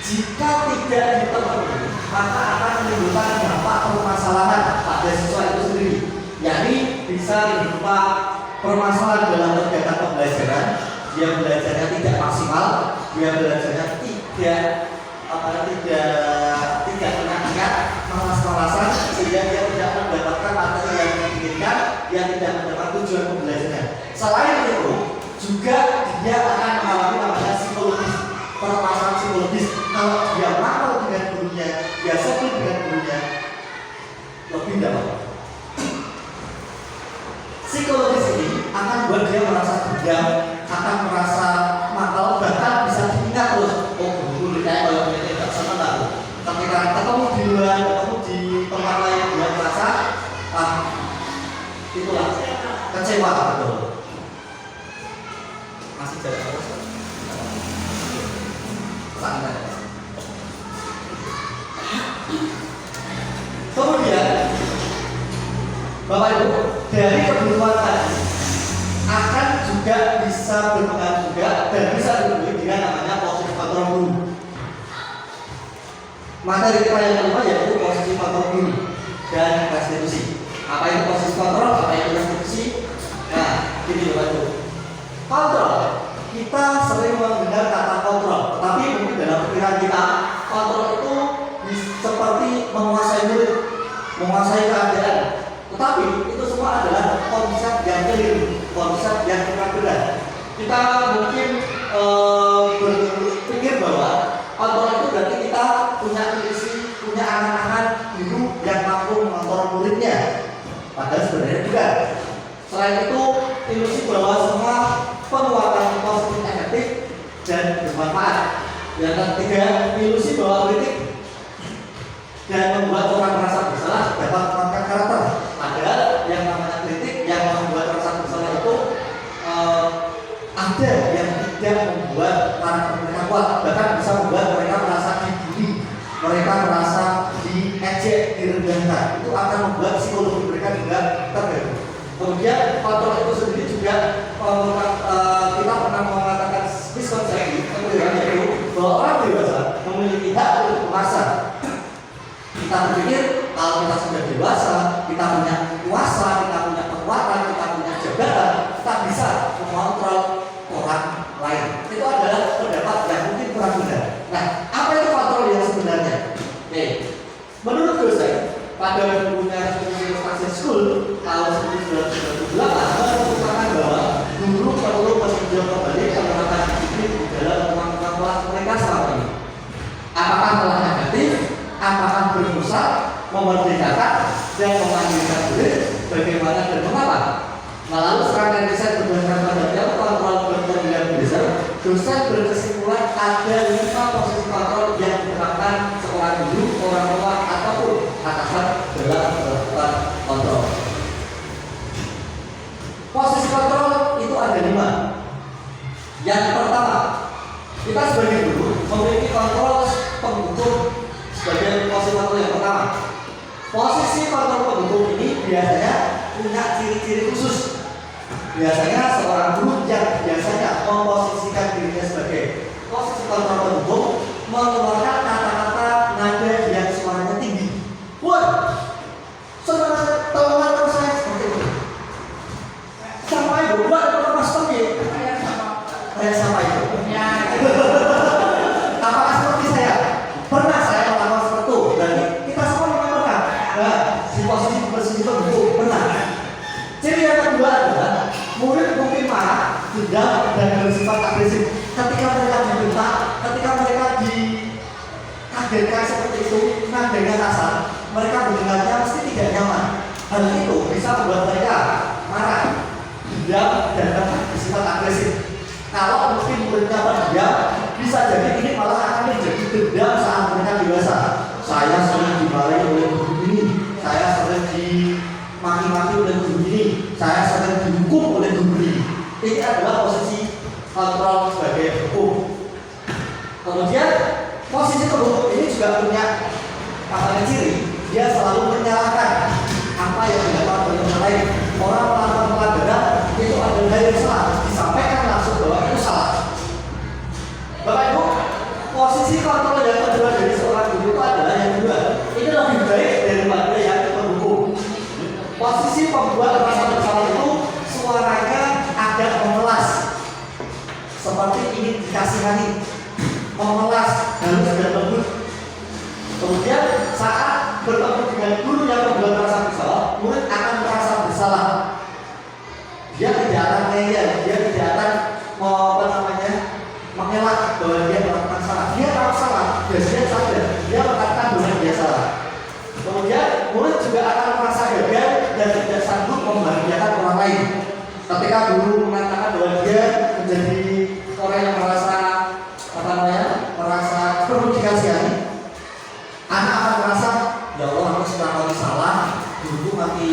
jika tidak dipenuhi maka akan menimbulkan dampak permasalahan pada siswa itu sendiri, yakni bisa berupa permasalahan dalam kegiatan pembelajaran. Dia belajarnya tidak maksimal, dia belajarnya tidak mengingat, malas-malasan, sehingga dia tidak mendapatkan materi yang diinginkan, dia tidak mendapat tujuan pembelajaran. Selain itu, juga dia akan mengalami namanya psikologis, permasalahan psikologis. Kalau dia nakal dengan gurunya, dia sebel dengan gurunya, lebih dapat. Psikologis ini akan buat dia merasa dendam, akan merasa nakal, bahkan bisa diingat terus. Oh, guru kayak kalau dia tidak senang aku. Ketika ketemu di luar, ketemu di tempat lain, dia merasa itulah kecewa betul. Masih jalan terus. Sangat. Kemudian Bapak Ibu, dari kebutuhan tadi akan juga bisa berpengaruh juga dan bisa dipenuhi dengan namanya positif faktor guru. Materi kita yang kedua yaitu positif faktor guru dan restitusi. Apa itu positif faktor? Apa itu restitusi? Nah, ini Bapak Ibu. Kontrol. Kita sering mendengar kata kontrol, tetapi mungkin dalam pikiran kita kontrol itu seperti menguasai murid, menguasai keadaan. Tetapi itu semua adalah konsep yang keliru. Kita mungkin berpikir bahwa kontrol itu berarti kita punya punya anak-anak guru yang mampu mengontrol muridnya. Padahal sebenarnya bukan. Selain itu, ilusi bahwa semua penguatan positif efektif dan bermanfaat. Yang ketiga, ilusi bahwa kritik dan membuat orang merasa bersalah dapat mengangkat karakter. Padahal yang namanya kritik yang membuat merasa bersalah itu ada yang tidak membuat karakter mereka kuat, bahkan bisa membuat mereka merasa dibully, mereka merasa diejek, direndahkan. Itu akan membuat psikologi mereka juga terganggu. Kemudian kontrol itu sendiri juga kita pernah mengatakan miskonsepsi, kemudian yaitu bahwa orang dewasa memiliki hak untuk merasa. Kita berpikir kalau kita sudah dewasa, kita punya kuasa, kita punya kekuatan, kita punya jabatan, kita bisa mengontrol orang lain. Itu adalah pendapat yang mungkin kurang benar. Nah, apa itu kontrol yang sebenarnya? Menurut dosen pada bukunya Universitas School tahun 1998 menemukan bahwa guru perlu meninjau kembali penerapan disiplin di dalam ruang kelas mereka selama ini. Apakah telah efektif? Apakah berpusat, memerdekakan, dan memanggilkan murid? Bagaimana dan mengapa? Melalui serangkaian riset berdasarkan pada teori kontrol berkepentingan besar, dosen berkesimpulan ada 5 posisi kontrol yang diterapkan seorang guru, orang tua, ataupun atasan dalam melakukan kontrol. Posisi kontrol itu ada 5. Yang pertama, kita sebagai guru memiliki kontrol penghukum sebagai posisi kontrol yang pertama. Posisi kontrol penghukum ini biasanya punya ciri-ciri khusus. Biasanya seorang guru yang biasanya memposisikan dirinya sebagai posisi kontrol penghukum mengeluarkan kata-kata nada yang suaranya tinggi. Wah, saudara tolong saya seperti itu. Sampai berbuat lepas pergi. Kayak sama itu. Apakah seperti saya? Pernah saya melakukan seperti itu. Dan kita semua memang pernah. Nah, di posisi penghukum pernah. Ciri yang kedua adalah murid mungkin marah, dendam, dan bersifat agresif. Ketika mereka dibentak, ketika mereka dikagetkan seperti itu, nadanya kasar, mereka mendengarnya mesti tidak nyaman. Hal itu bisa membuat mereka marah, dendam, dan bersifat agresif. Kalau mungkin muridnya pendiam, bisa jadi ini malah akan menjadi dendam saat mereka dewasa. Saya sering dimarahi oleh guru ini, saya sering dimaki-maki oleh guru ini, saya sering dihukum oleh guru ini. Ini adalah posisi kontrol sebagai hukum. Kemudian posisi penghukum ini juga punya ciri, dia selalu menyalahkan apa yang dilakukan oleh orang lain. Orang melakukan pelanggaran itu adalah hal yang salah, disampaikan langsung bahwa itu salah. Bapak Ibu, posisi kontrol yang kedua dari seorang guru itu adalah yang kedua. Ini lebih baik daripada yang penghukum. Posisi pembuat rasa bersalah itu suaranya agak memelas, seperti ingin dikasihani, memelas, halus dan lembut. Kemudian saat bertemu dengan guru yang membuat rasa bersalah, murid akan merasa bersalah. Dia tidak akan ngeyel, dia tidak akan mengelak bahwa dia melakukan salah. Dia tahu salah, dia sadar, dia mengatakan bahwa dia salah. Kemudian murid juga akan merasa gagal dan tidak sanggup membahagiakan orang lain. Ketika guru mengatakan bahwa dia menjadi orang yang merasa perlu dikasihani, anak akan merasa ya Allah aku sudah kali salah, guruku mati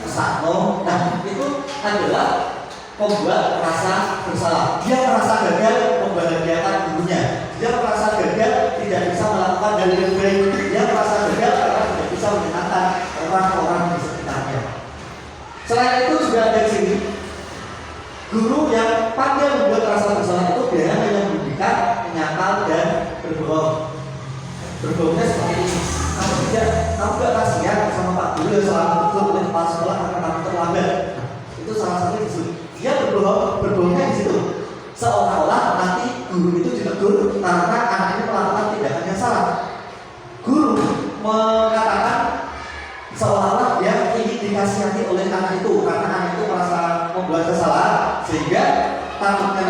kesakno. Nah, itu adalah membuat merasa bersalah. Dia merasa gagal membahagiakan gurunya. Dia merasa gagal tidak bisa melakukan hal yang baik. Dia merasa gagal karena tidak bisa menyenangkan orang-orang di sekitarnya. Selain itu juga ada sini guru yang pandai membuat rasa bersalah itu biasanya menyembunyikan, menyangkal, dan berbohong. Berbohongnya seperti ini. Kamu gak kasihan sama Pak Guru yang selalu betul oleh kepala sekolah karena kamu terlambat. Itu salah satu isu. Dia berbohongnya di situ. Seolah-olah nanti guru itu ditegur karena anaknya melakukan tindakan yang salah. Guru mengatakan seolah-olah dia ingin dikasihani oleh anak itu karena anak itu merasa membuat kesalahan sehingga takutnya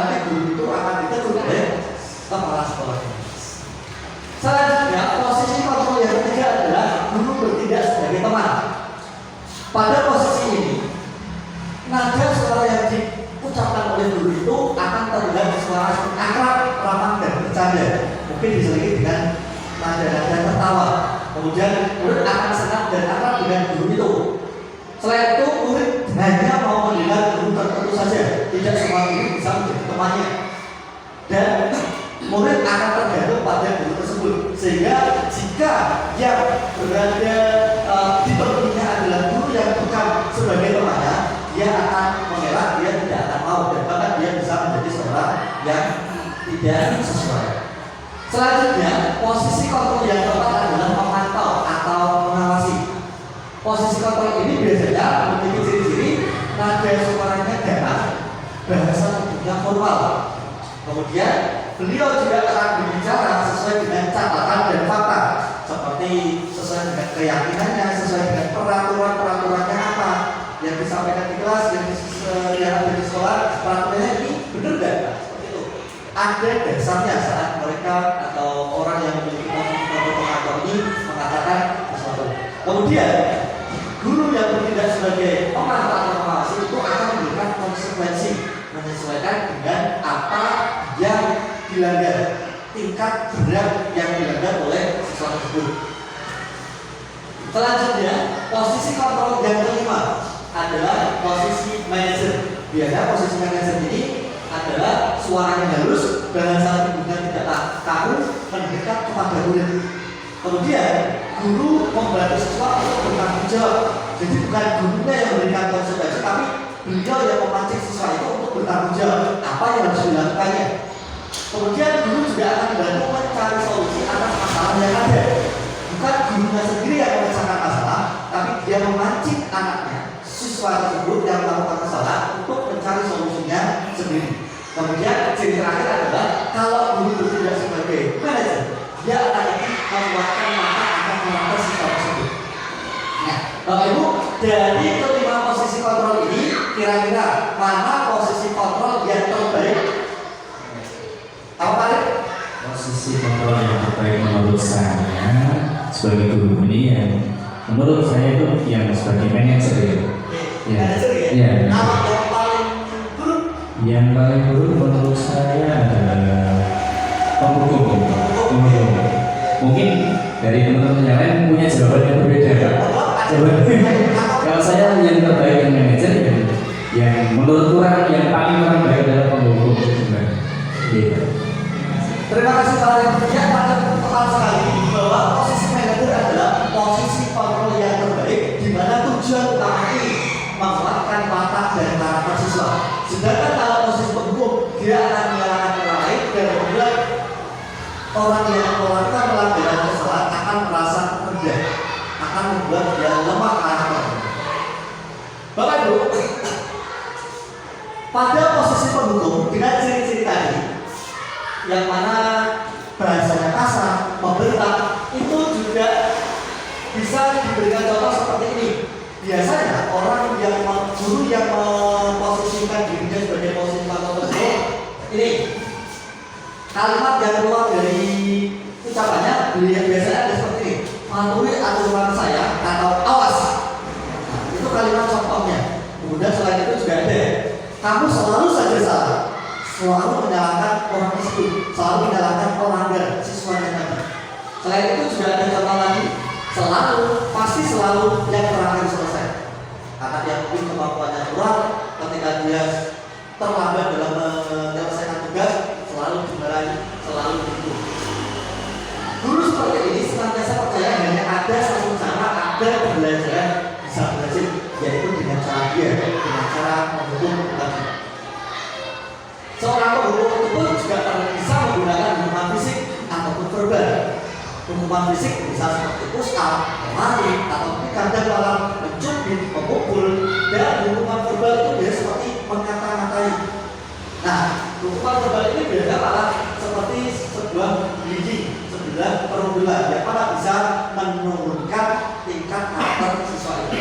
nada suara yang diucapkan oleh guru itu akan terlihat suara akrab, ramah dan bercanda. Mungkin diselingi dengan nada-nada tertawa. Kemudian murid akan senang dan akrab dengan guru itu. Selain itu, murid hanya mau mendengar guru tertentu saja, tidak semua guru bisa menjadi temannya. Dan murid akan tergantung pada guru tersebut. Sehingga jika yang berada di tempatnya adalah guru yang bukan sebagai temannya, dia akan mengelak, dia tidak akan mau, dan bahkan dia bisa menjadi seorang yang tidak sesuai. Selanjutnya, posisi kontrol yang tepat adalah memantau atau mengawasi. Posisi kontrol ini biasanya memiliki ciri-ciri nada suaranya dalam, bahasa tubuhnya formal. Kemudian beliau juga akan berbicara sesuai dengan catatan dan fakta, seperti sesuai dengan keyakinannya, sesuai dengan peraturan-peraturannya apa yang disampaikan di kelas, yang ada di sekolah, peraturannya ini benar nggak? Seperti itu. Ada dasarnya saat mereka atau orang yang memiliki pengatur ini mengatakan sesuatu. Kemudian guru yang bertindak sebagai pemantau atau pengawasi itu akan memberikan konsekuensi menyesuaikan dengan apa yang dilanggar, tingkat berat yang dilanggar oleh siswa tersebut. Selanjutnya, posisi kontrol yang kelima adalah posisi manajer. Biasanya posisi manajer ini adalah suaranya halus, bahasa tubuhnya tidak kaku, mendekat kepada murid. Kemudian guru membantu siswa untuk bertanggung jawab. Jadi bukan gurunya yang memberikan konsekuensi, tapi beliau yang memancing siswa itu untuk bertanggung jawab apa yang harus dilakukannya. Kemudian guru juga akan membantu mencari solusi atas masalah yang ada. Bukan gurunya sendiri yang memecahkan masalah, tapi dia memancing anaknya, siswa tersebut yang melakukan masalah untuk mencari solusinya sendiri. Kemudian ciri terakhir adalah kalau guru bertindak sebagai manajer, dia akan membuatkan mata akan mengatur siswa tersebut. Nah, Bapak Ibu, dari kelima posisi kontrol ini, kira-kira mana posisi kontrol yang terbaik? Apa Pak? Posisi kontrol yang terbaik menurut saya sebagai guru ini yang menurut saya itu yang sebagai manajer ya. Manajer ya? Ya. Nama yang paling buruk? Yang paling buruk menurut saya adalah penghukum. Mungkin dari teman-teman yang lain punya jawaban yang berbeda. Kalau saya yang terbaik yang manajer yang menurut kurang yang paling kurang baik adalah penghukum sebenarnya. Gitu. Terima kasih para yang berpihak pada tepat sekali bahwa posisi manajer adalah posisi kontrol yang terbaik di mana tujuan utama ini menguatkan watak dan karakter siswa. Sedangkan kalau posisi penghukum dia akan menyalahkan orang lain dan membuat orang yang melakukan pelanggaran kesalahan akan merasa rendah, akan membuat dia lemah karakter. Bapak Ibu, pada posisi penghukum dengan ciri-ciri tadi, yang mana bahasanya kasar, membentak, itu juga bisa diberikan contoh seperti ini. Biasanya orang yang guru yang memposisikan dirinya sebagai posisi kontrol tersebut, ini kalimat yang keluar dari ucapannya biasanya ada seperti ini: patuhi aturan saya atau awas. Nah, itu kalimat contohnya. Kemudian selain itu juga ada, kamu selalu saja salah, selalu menyalahkan orang tersebut, selalu menyalahkan pelanggar siswanya tadi. Selain itu juga ada contoh lagi, selalu, pasti selalu yang terakhir selesai. Anak yang mungkin kemampuannya kurang, ketika dia terlambat dalam menyelesaikan tugas, selalu dimarahi, selalu begitu. Guru seperti ini senantiasa percaya hanya ada satu cara agar pembelajaran bisa berhasil, yaitu dengan cara dia, dengan cara menghukum lagi. Seorang penghukum itu pun juga bisa menggunakan hukuman fisik ataupun verbal. Hukuman fisik bisa seperti push-up, lari, atau kadang malah mencubit, memukul, dan hukuman verbal itu biasa seperti mengata-ngatai. Nah, hukuman verbal ini biasa malah seperti sebuah gigi, sebelah perundungan yang mana bisa menurunkan tingkat karakter siswa itu.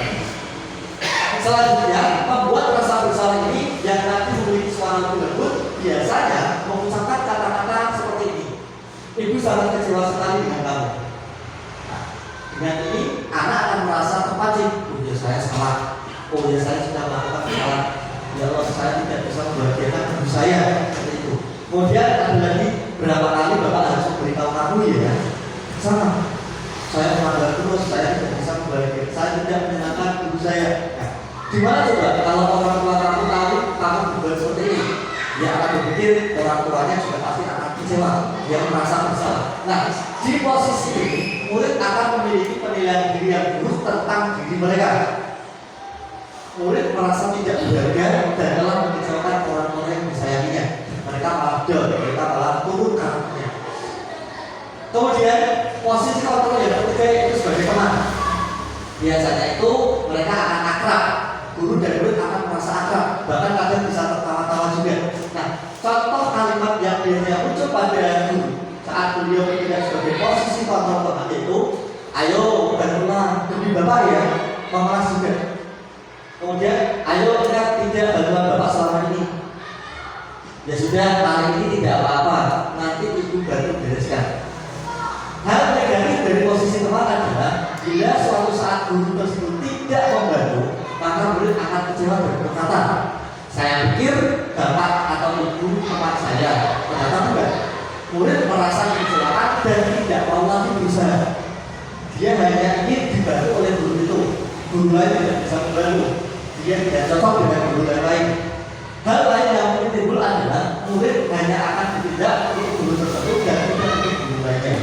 Selanjutnya, membuat rasa bersalah ini yang nanti memiliki suara lebih lembut biasanya mengucapkan kata-kata seperti ini: ibu sangat kecewa sekali dengan kamu. Nah, dengan ini anak akan merasa terpancing. Oh ya saya salah. Oh ya saya sudah melakukan kesalahan. saya seperti itu. Kemudian ada lagi berapa kali Bapak harus memberitahu kamu ya, sama saya melanggar terus, saya tidak bisa kembali, saya tidak menyenangkan guru saya. Nah, gimana coba kalau orang tua kamu tahu kamu berbuat seperti ini? Dia akan berpikir orang tuanya juga pasti akan kecewa, dia merasa bersalah. Nah, di posisi ini murid akan memiliki penilaian diri yang buruk tentang diri mereka. Murid merasa tidak berharga dan telah mengecewakan orang-orang yang disayanginya. Mereka malah down, mereka malah turun karakternya. Kemudian posisi kontrol yang ketiga itu sebagai teman. Biasanya itu mereka akan akrab, guru dan murid akan merasa akrab, bahkan kadang bisa tertawa-tawa juga. Nah, contoh kalimat yang biasanya muncul pada guru saat beliau bertindak sebagai posisi kontrol teman itu, ayo bantulah demi bapak ya, memeras juga. Kemudian, ayo kita tidak bantuan bapak selama ini. Ya sudah, hari ini tidak apa-apa, nanti ibu bantu bereskan. Hal negatif dari posisi teman adalah bila suatu saat guru tersebut tidak membantu, maka murid akan kecewa dan berkata, saya pikir bapak atau ibu teman saya, ternyata enggak. Murid merasa kecelakaan dan tidak mau lagi berusaha. Dia hanya ingin dibantu oleh guru itu. Guru lain tidak bisa membantu. Dia tidak cocok dengan guru lain. Hal lain yang mungkin timbul adalah murid hanya akan ditindak untuk guru tersebut dan tidak untuk guru lainnya.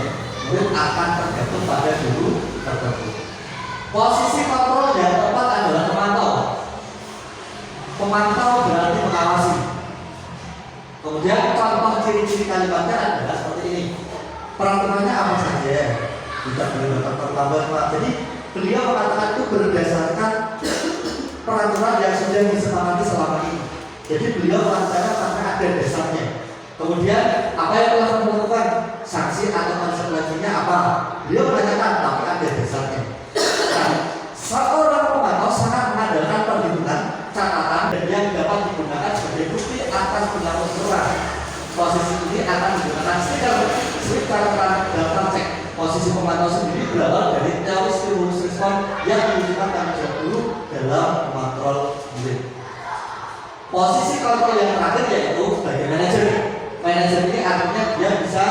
Murid akan tergantung pada guru tertentu. Posisi kontrol yang tepat adalah pemantau. Pemantau berarti mengawasi. Kemudian contoh ciri-ciri kalimatnya adalah seperti ini. Peraturannya apa saja? Tidak boleh terlambat, Pak. Jadi beliau mengatakan itu berdasarkan peraturan yang sudah disepakati selama ini. Jadi beliau melaksanakan karena ada dasarnya. Kemudian apa yang telah kamu lakukan? Sanksi atau konsekuensinya apa? Beliau menanyakan, tapi ada dasarnya. Nah, seorang pemantau sangat mengandalkan perhitungan, catatan, dan yang dapat digunakan sebagai bukti atas perilaku seseorang. Posisi ini akan digunakan slip dalam praktek. Posisi pemantau sendiri berawal dari teori stimulus respon yang menunjukkan tanggung jawab guru dalam mengontrol murid. Posisi kontrol yang terakhir yaitu sebagai manajer. Manajer ini artinya dia bisa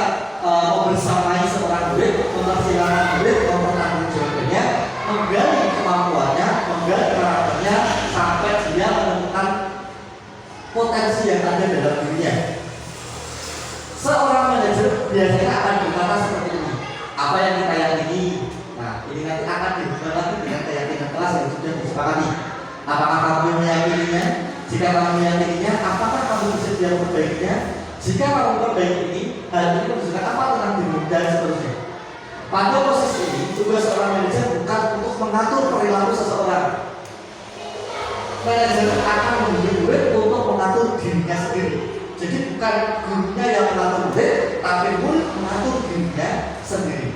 membersamai seorang murid, mempersilahkan murid, mempertanggungjawabkannya, menggali kemampuannya, menggali karakternya sampai dia menemukan potensi yang ada dalam dirinya. Seorang manajer biasanya akan berkata seperti ini. Apa yang kita yakini? Nah, ini nanti akan dihubungkan lagi dengan keyakinan kelas yang sudah disepakati. Apakah kamu meyakininya? Jika kamu meyakininya, apakah kamu bersedia memperbaikinya? Jika kamu memperbaiki ini, hal ini menunjukkan apa tentang dirimu dan seterusnya. Pada posisi ini, tugas seorang manajer bukan untuk mengatur perilaku seseorang. Manajer akan membimbing murid untuk mengatur dirinya sendiri. Jadi bukan gurunya yang mengatur murid, tapi murid mengatur dirinya sendiri.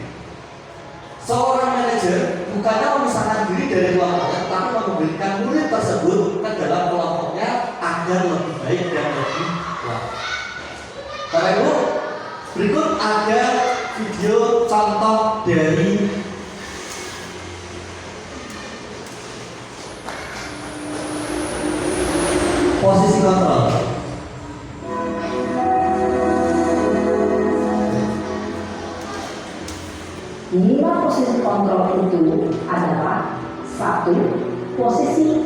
Seorang manajer bukannya memisahkan diri dari kelompoknya, tapi memberikan murid tersebut ke dalam kelompoknya agar lebih baik dan lebih kuat. Bapak Ibu, berikut ada video contoh dari posisi kontrol. Lima posisi kontrol itu adalah: 1. Posisi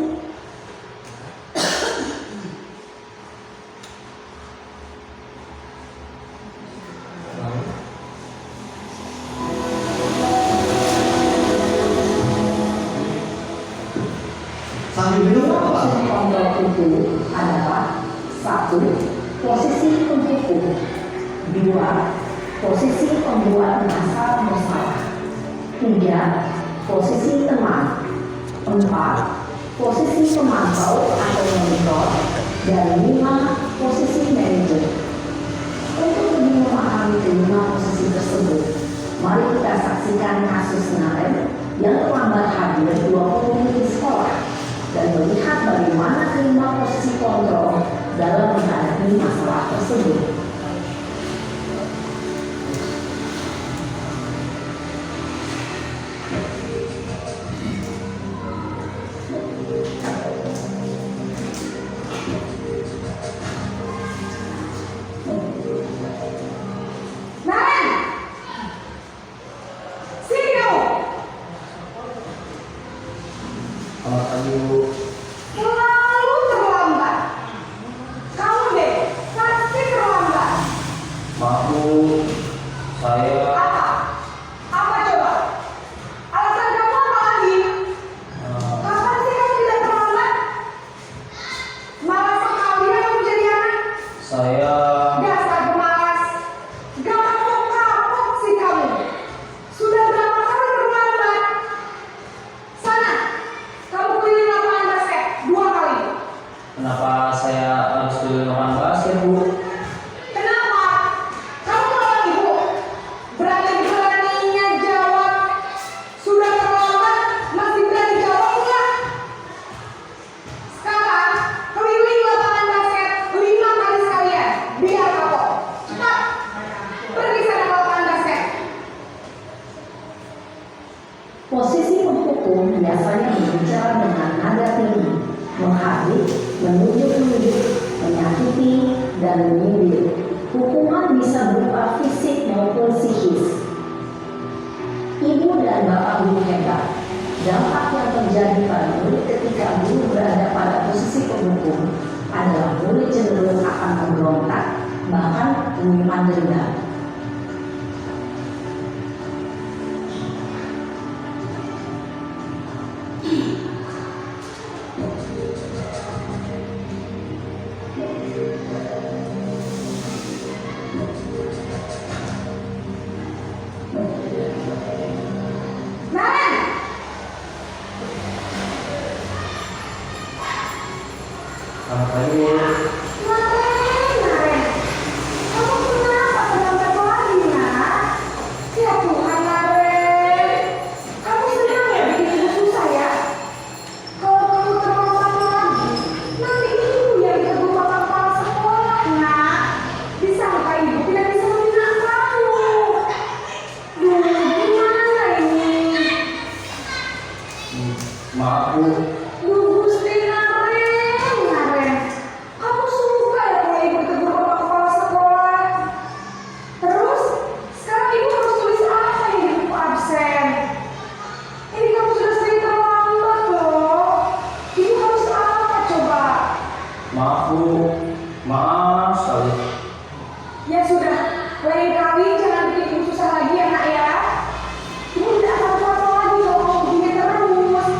posisi kontrol itu adalah: 1. Posisi penghukum. 2. Posisi pembuat masalah. 3. Posisi teman. 4. Posisi pemantau atau monitor. Dan 5. Posisi manajer. Untuk lebih memahami kelima posisi tersebut, mari kita saksikan kasus Naren yang terlambat hadir 20 menit di sekolah dan melihat bagaimana kelima posisi kontrol dalam menghadapi masalah tersebut. Kenapa saya harus di lapangan basket, Bu? Kenapa? Kamu tolong ibu. Berani-beraninya jawab. Sudah terlambat, masih berani jawab enggak? Sekarang keliling lapangan basket 5 kali sekalian. Biar kapok. Cepat. Pergi sana ke lapangan basket. Posisi penghukum biasanya berbicara dengan nada tinggi, menghardik, menunjuk-nunjuk, menyakiti, dan menyindir. Hukuman bisa berupa fisik maupun psikis. Ibu dan bapak guru hebat. Dampak yang terjadi pada murid ketika guru berada pada posisi penghukum adalah murid cenderung akan memberontak, bahkan menyimpan dendam. Selamat pagi, Bu. Naren, kamu kenapa terlambat lagi, nak? Ya Tuhan, Naren, kamu senang ya bikin ibu susah ya? Kalau kamu terlambat lagi, nanti ibu yang ditegur bapak kepala sekolah, nak. Disangka ibu tidak bisa membina kamu. Duh, gimana ini? Maaf, Bu. Duh, Gusti Naren, kamu suka ya kalau ibu tegur bapak kepala sekolah? Terus, sekarang ibu harus tulis apa ini di buku absen? Ini kamu sudah sering terlambat loh. Ibu harus apa coba? Maaf, Bu. Maaf sekali. Ya sudah, lain kali jangan bikin ibu susah lagi ya nak ya. Ibu tidak akan kuat lagi kalau kamu begini terus.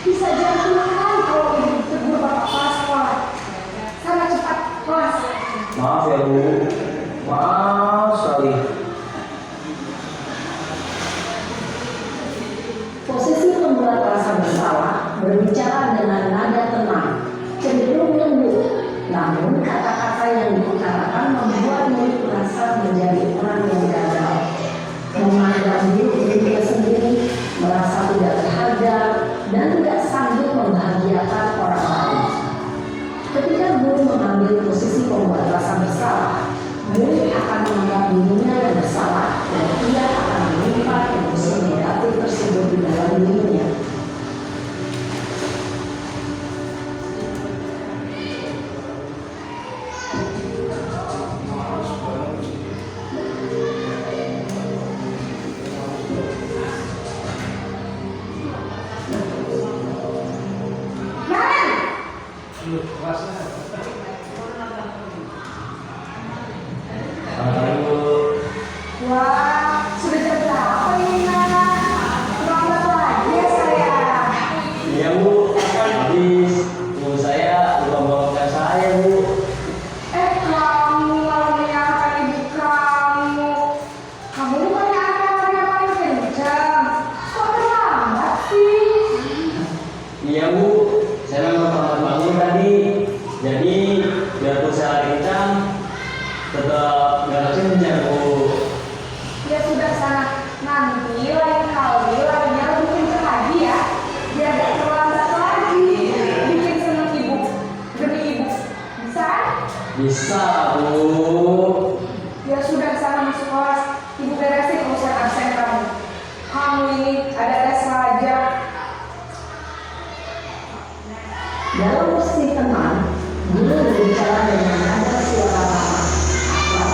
Bisa jantungan kalau ibu tegur bapak kepala sekolah. Sana cepat kelas. Maaf ya, Bu. Maaf sekali. Posisi pembuat rasa bersalah berbicara dengan nada tenang, cenderung lembut. Namun kata-kata yang diutarakan membuat murid merasa menjadi orang yang gagal, memandang dirinya sendiri, merasa tidak berharga, dan tidak sanggup membahagiakan orang lain. Ketika guru mengambil posisi pembuat rasa bersalah, murid akan menganggap dirinya yang bersalah dan ia akan menyimpan emosi negatif tersebut di dalam dirinya. Naren! Selamat pagi, Bu. Wah, sudah jam berapa ini, nak? Terlambat lagi ya saya. Iya, Bu. Habis ibu saya lupa bawakan saya, Bu. Kamu malah menyalahkan ibu kamu. Kamu bukannya anak-anaknya paling kencang. Kok terlambat sih? Iya, Bu. Saya memang terlambat bangun tadi. Jadi biarpun saya kencang, tetap nggak kencang, Bu. Ya sudah sana, nanti lain kali larinya lebih kencang lagi ya. Biar gak terlambat lagi. Bikin seneng ibu, demi ibu. Bisa? Bisa, Bu. Ya sudah sana masuk kelas. Ibu beresin urusan absen kamu. Kamu ini ada saja. Dalam posisi tenang, guru berbicara dengan nada suara ramah, akrab,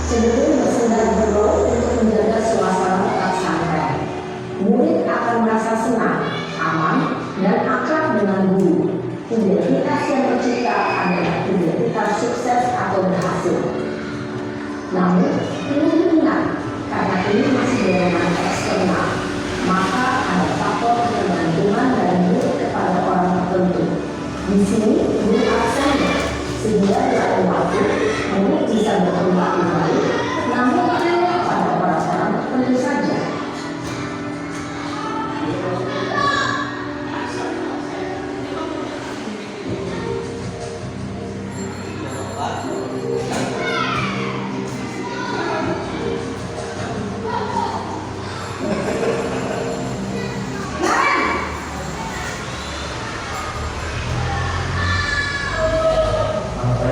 cenderung bersendar bergaul untuk menjaga suasana tetap santai. Murid akan merasa senang, aman, dan akrab dengan guru. Identitas yang tercipta adalah identitas sukses atau berhasil. Namun, ini diingat, karena ini masih dorongan eksternal, maka ada faktor ketergantungan dari murid kepada orang tertentu. Di sini, guru akan Apa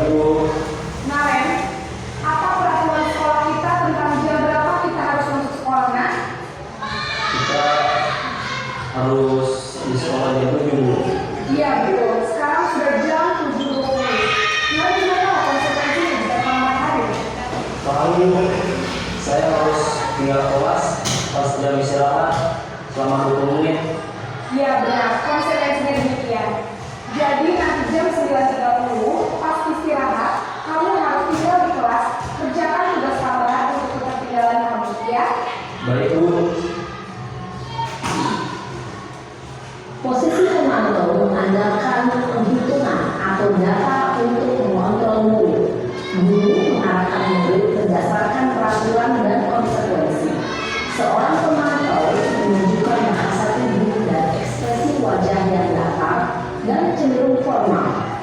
Ibu? Naren, apa peraturan sekolah kita tentang jam berapa kita harus masuk sekolah, Nak? Kita harus di sekolah jam 7. Iya betul, sekarang sudah jam 7.20. Nah, gimana konsekuensinya jika terlambat hari? Paham Ibu? Saya harus tinggal kelas pas jam istirahat selama 20 menit. Iya benar, konsekuensinya demikian. Jadi nanti jam 9.30 pas istirahat, kamu harus tinggal di kelas, kerjakan tugas tambahan untuk ketertinggalan kamu, ya? Baik Bu. Posisi pemantau mengandalkan penghitungan atau data untuk mengontrol murid. Guru mengarahkan murid berdasarkan peraturan dan konsekuensi. Seorang pemantau menunjukkan bahasa tubuh dan ekspresi wajah yang datar dan cenderung formal.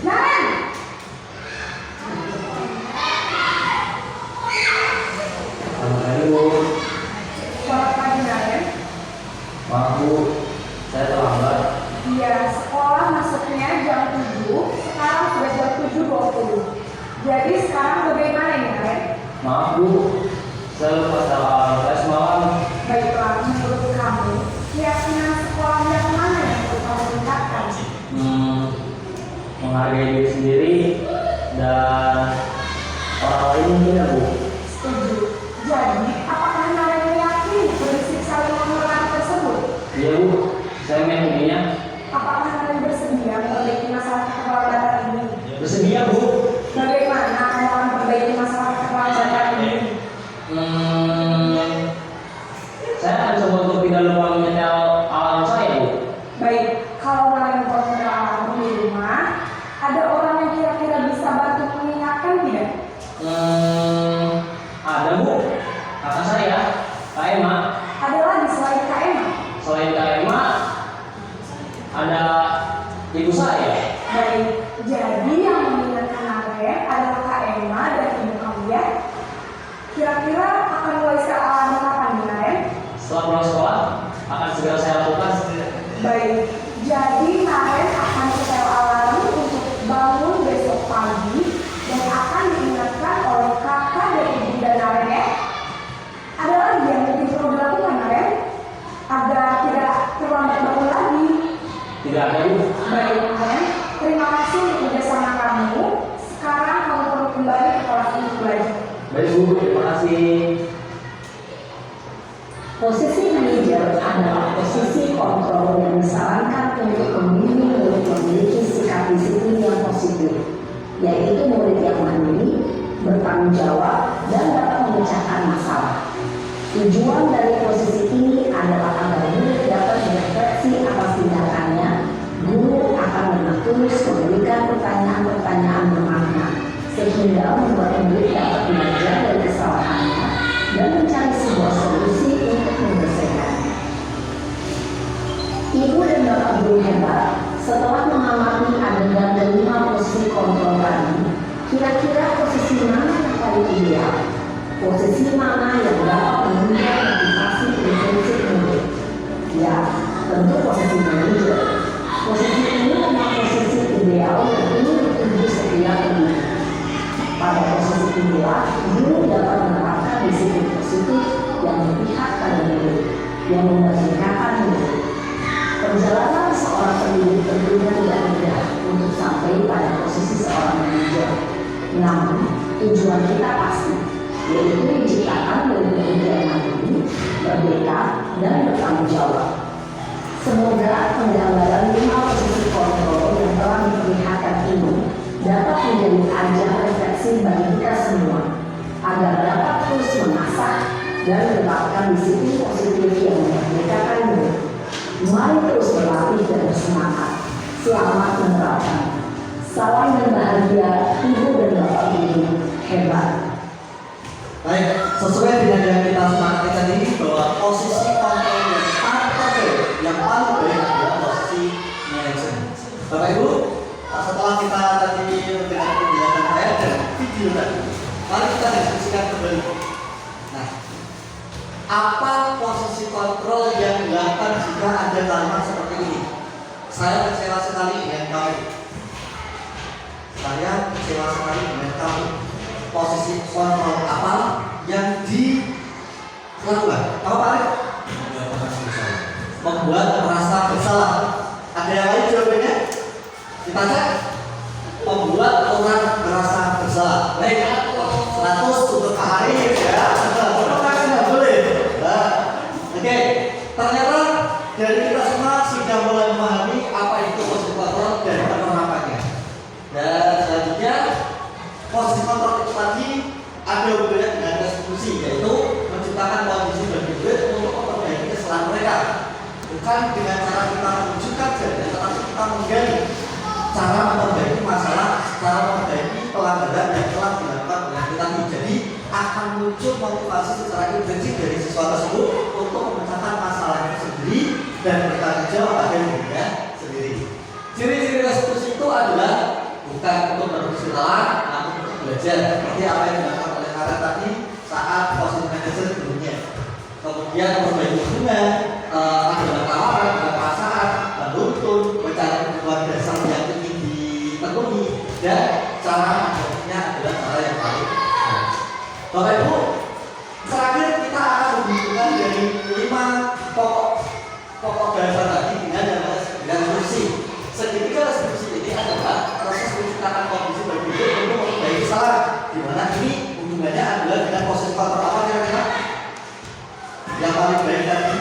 Naren! Selamat pagi Bu. Selamat pagi, Naren. Maaf Bu, saya terlambat. Iya, sekolah masuknya jam 7, sekarang sudah jam 7.20. Jadi sekarang bagaimana ini, Naren? Maaf Bu, saya lupa setel alarm saya semalam. Baiklah, menurut kamu, keyakinan sekolah yang mana yang perlu kamu tingkatkan? Menghargai diri sendiri dan orang lain mungkin ya Bu. Setuju. Jadi, apakah Naren yakin prinsip saling menghormati tersebut? Iya Bu, saya meyakininya. Apakah Naren bersedia memperbaiki masalah keterlambatan ini? Bersedia Bu. Bagaimana kamu akan memperbaiki masalah keterlambatan ini? Saya akan coba untuk tidak lupa menyetel alarm saya Bu. Baik, kalau Naren mempunyai alarm di rumah, ada orang yang kira-kira bisa bantu mengingatkan tidak? Ada Bu, kakak saya, Kak Emma. Ada lagi selain Kak Emma? Selain Kak Emma, ada ibu saya. Baik, jadi yang mengingatkan Naren adalah Kak Emma dan ibu kamu ya? Kira-kira akan mulai setel alarm kapan nih, Naren? Setelah pulang sekolah, akan segera saya lakukan. Baik, jadi Naren akan setel alarm untuk bangun besok pagi dan akan diingatkan oleh kakak dan ibu dan Naren ya. Ada lagi yang mungkin perlu dilakukan, Naren, agar tidak terlambat bangun lagi. Tidak ada Bu. Baik, Naren, terima kasih untuk kerjasama kamu. Sekarang kamu perlu kembali ke kelas untuk belajar. Baik Bu, terima kasih. Posisi manajer adalah posisi kontrol yang disarankan untuk membimbing murid memiliki sikap disiplin yang positif, yaitu murid yang mandiri, bertanggung jawab, dan dapat memecahkan masalah. Tujuan dari posisi ini adalah agar murid dapat berefleksi atas tindakannya. Guru akan dengan tulus memberikan pertanyaan-pertanyaan bermakna, sehingga membuat murid dapat belajar dari kesalahannya dan mencari sebuah solusi untuk menyelesaikannya. Ibu dan bapak guru hebat, setelah mengamati adegan kelima posisi kontrol tadi, kira-kira posisi mana yang paling ideal? Posisi mana yang dapat menunjukkan motivasi intensif murid? Ya, tentu posisi manajer. Posisi ini memang posisi ideal yang ingin dituju setiap pendidik. Pada posisi inilah, guru dapat menerapkan disiplin positif yang berpihak pada murid, yang memerdekakan murid. Perjalanan seorang pendidik tentunya tidak mudah untuk sampai pada posisi seorang manajer. Namun, tujuan kita pasti, yaitu diciptakan murid-murid yang mandiri, merdeka, dan bertanggung jawab. Semoga penggambaran 5 posisi kontrol yang telah diperlihatkan ini dapat menjadi ajang refleksi bagi kita semua, agar dapat terus mengasah dan menerapkan disiplin positif yang memerdekakan murid. Mari terus berlatih dan bersemangat. Selamat Salam dan bahagia ibu dan bapak ibu hebat. Baik, sesuai dengan yang kita sepakati tadi bahwa posisi kontrol yang paling baik adalah posisi manajer. Bapak Ibu, setelah kita tadi mendengar penjelasan saya dan video tadi, mari kita diskusikan kembali. Nah, apa posisi kontrol yang dilakukan jika ada kalimat seperti ini? Saya kecewa sekali dengan kamu. Saya kecewa sekali dengan kamu. Posisi kontrol apa yang dilakukan? Apa Pak Arif? Membuat merasa bersalah. Ada yang lain jawabannya? Kita cek. Membuat orang merasa bersalah. Baik, 100 untuk Pak Arif ya. Tidak boleh. Nah, oke. Ternyata dari kita semua sudah mulai memahami apa itu posisi kontrol dan penerapannya. Dan selanjutnya posisi kontrol itu tadi ada hubungannya dengan restitusi, yaitu menciptakan kondisi bagi duit untuk memperbaiki kesalahan mereka. Bukan dengan cara kita menunjukkan saja, tetapi kita menggali cara memperbaiki masalah, cara memperbaiki pelanggaran yang telah dilakukan oleh kita. Jadi akan muncul motivasi secara intrinsik dari siswa tersebut untuk memecahkan masalah itu sendiri dan bertanggung jawab pada dirinya sendiri. Ciri-ciri restitusi itu adalah bukan untuk menulis kesalahan, namun untuk belajar seperti apa yang dilakukan oleh Karen tadi saat posisi manajer dulunya. Kemudian memperbaiki hubungan, ada tawaran, ada perasaan, menuntun, mencari kebutuhan dasar yang ingin dipenuhi, dan cara menjadinya adalah cara yang baik. Bapak Ibu, terakhir kita akan menghubungkan dari 5 pokok dasar tadi dengan restitusi. Segitiga restitusi ini adalah proses menciptakan kondisi bagi hidup untuk memperbaiki kesalahan, di mana ini hubungannya adalah dengan posisi faktor apa kira-kira? Yang paling baik tadi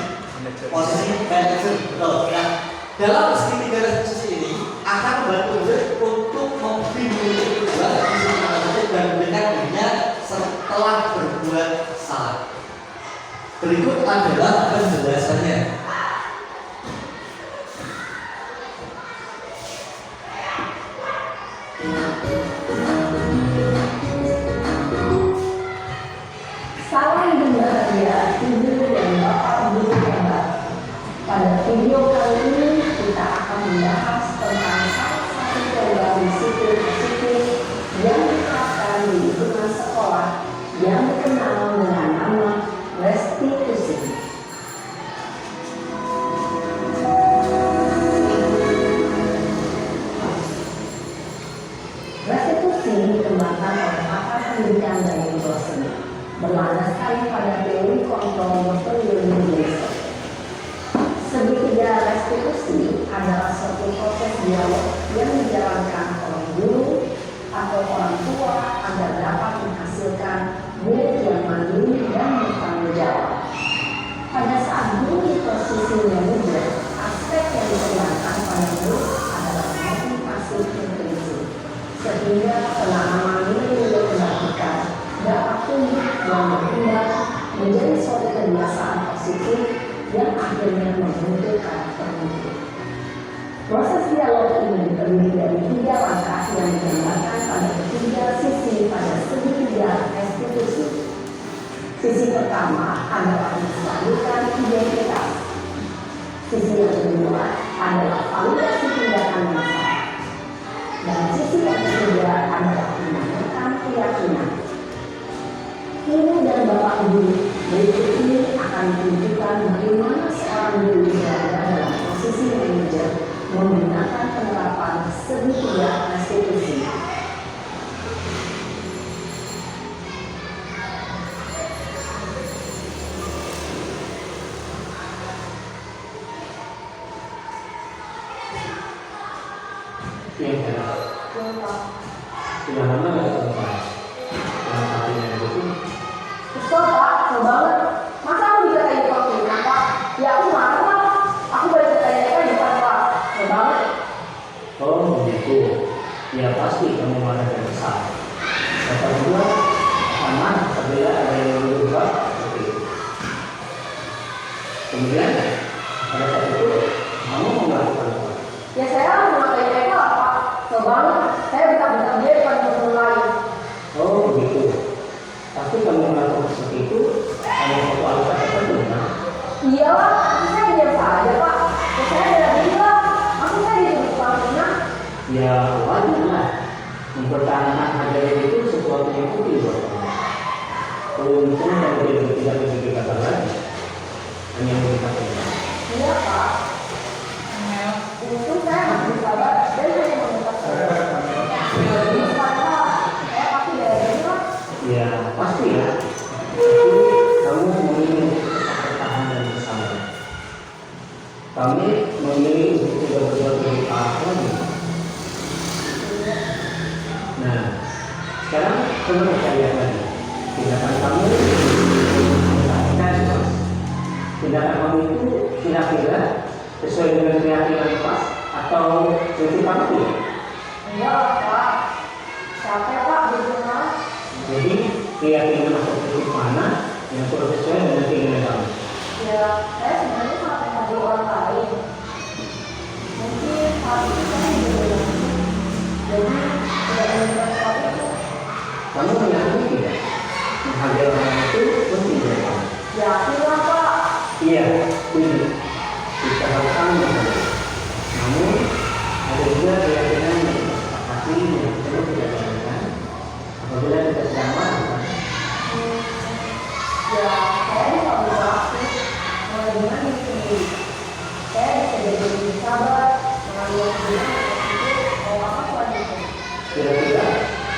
posisi manajer, betul. Nah, dalam segitiga restitusi ini akan membantu untuk membimbing kedua sisi manajer dan memberikan dirinya setelah berbuat salah. Berikut adalah penjelasannya. Salam dan bahagia ibu dan bapak ibu hebat. Pada video kali ini kita akan membahas tentang salah satu program disiplin positif yang diterapkan di lingkungan sekolah yang dikenal dengan nama restitusi. Restitusi dikembangkan oleh pakar pendidikan dan dosen, berlandaskan pada teori kontrol motor-learning. Segitiga restitusi adalah suatu proses dialog yang dijalankan oleh guru atau orang tua agar dapat menghasilkan murid yang mandiri dan bertanggung jawab. Pada saat guru di posisi manajer, aspek yang dikembangkan pada guru adalah motivasi intrinsik, sehingga pemahaman nilai diperhatikan dapat tumbuh dan berkembang menjadi suatu kebiasaan positif yang akhirnya membentuk karakter murid. Proses dialog ini terdiri dari 3 langkah yang digambarkan pada 3 sisi pada segitiga restitusi. Sisi pertama adalah menstabilkan identitas. Sisi yang kedua adalah validasi tindakan yang salah. Dan sisi yang ketiga adalah menanyakan keyakinan. Ibu dan bapak ibu, berikut ini akan menunjukkan bagaimana seorang guru berada dalam posisi manajer menggunakan penerapan segitiga restitusi. Sudah lama nggak ketemu Pak? Yang tadinya itu Kesel Pak, kesel banget. Masa aku dikatain tukang fitnah Pak? Ya aku marah Pak. Aku balik bertanya apa di depan Pak. Kesel banget. Oh begitu. Ya pasti kamu marah dan kesal. Bapak berdua sama apabila ada yang berubah seperti itu. Kemudian pada saat itu kamu mau melakukan apa? Ya saya harus mengatakan mereka lah Pak. Kesel banget. Ya wajar lah, mempertahankan ajaran itu sesuatu yang putih buat kamu. Untung kalau dia tidak begitu kata lagi, hanya kita pegang. Iya Pak. Untung saya masih sabar dan hanya mengucapkan. Jadi saya pasti dari ini Pak. Ya pasti ya. Tapi kamu memilih pertahanan bersama. Kami memilih untuk tidak berbuat lebih parah lagi. Nah, sekarang coba kita lihat lagi. Tindakan kamu, tindakan kamu itu kira-kira sesuai dengan keyakinan pas atau lebih pasti? Enggak Pak. Capek Pak di rumah. Jadi keyakinan atau prinsip mana yang sudah sesuai dengan keinginan kamu? Ya, saya sebenarnya sangat menghargai orang lain. Mungkin saat itu saya juga jadi tidak mengingat sesuatu itu. Kamu meyakini tidak? Menghargai orang itu penting bagi kamu. Yakin lah Pak. Iya, ini kita harus kamu menghargai. Namun ada juga keyakinan yang pasti yang perlu kita jalankan apabila kita sedang melakukan. Ya, saya bisa berwaktu mengagumkan diri sendiri. Saya bisa jadi lebih sabar, mengambil kebenaran itu mau apa selanjutnya. Kira-kira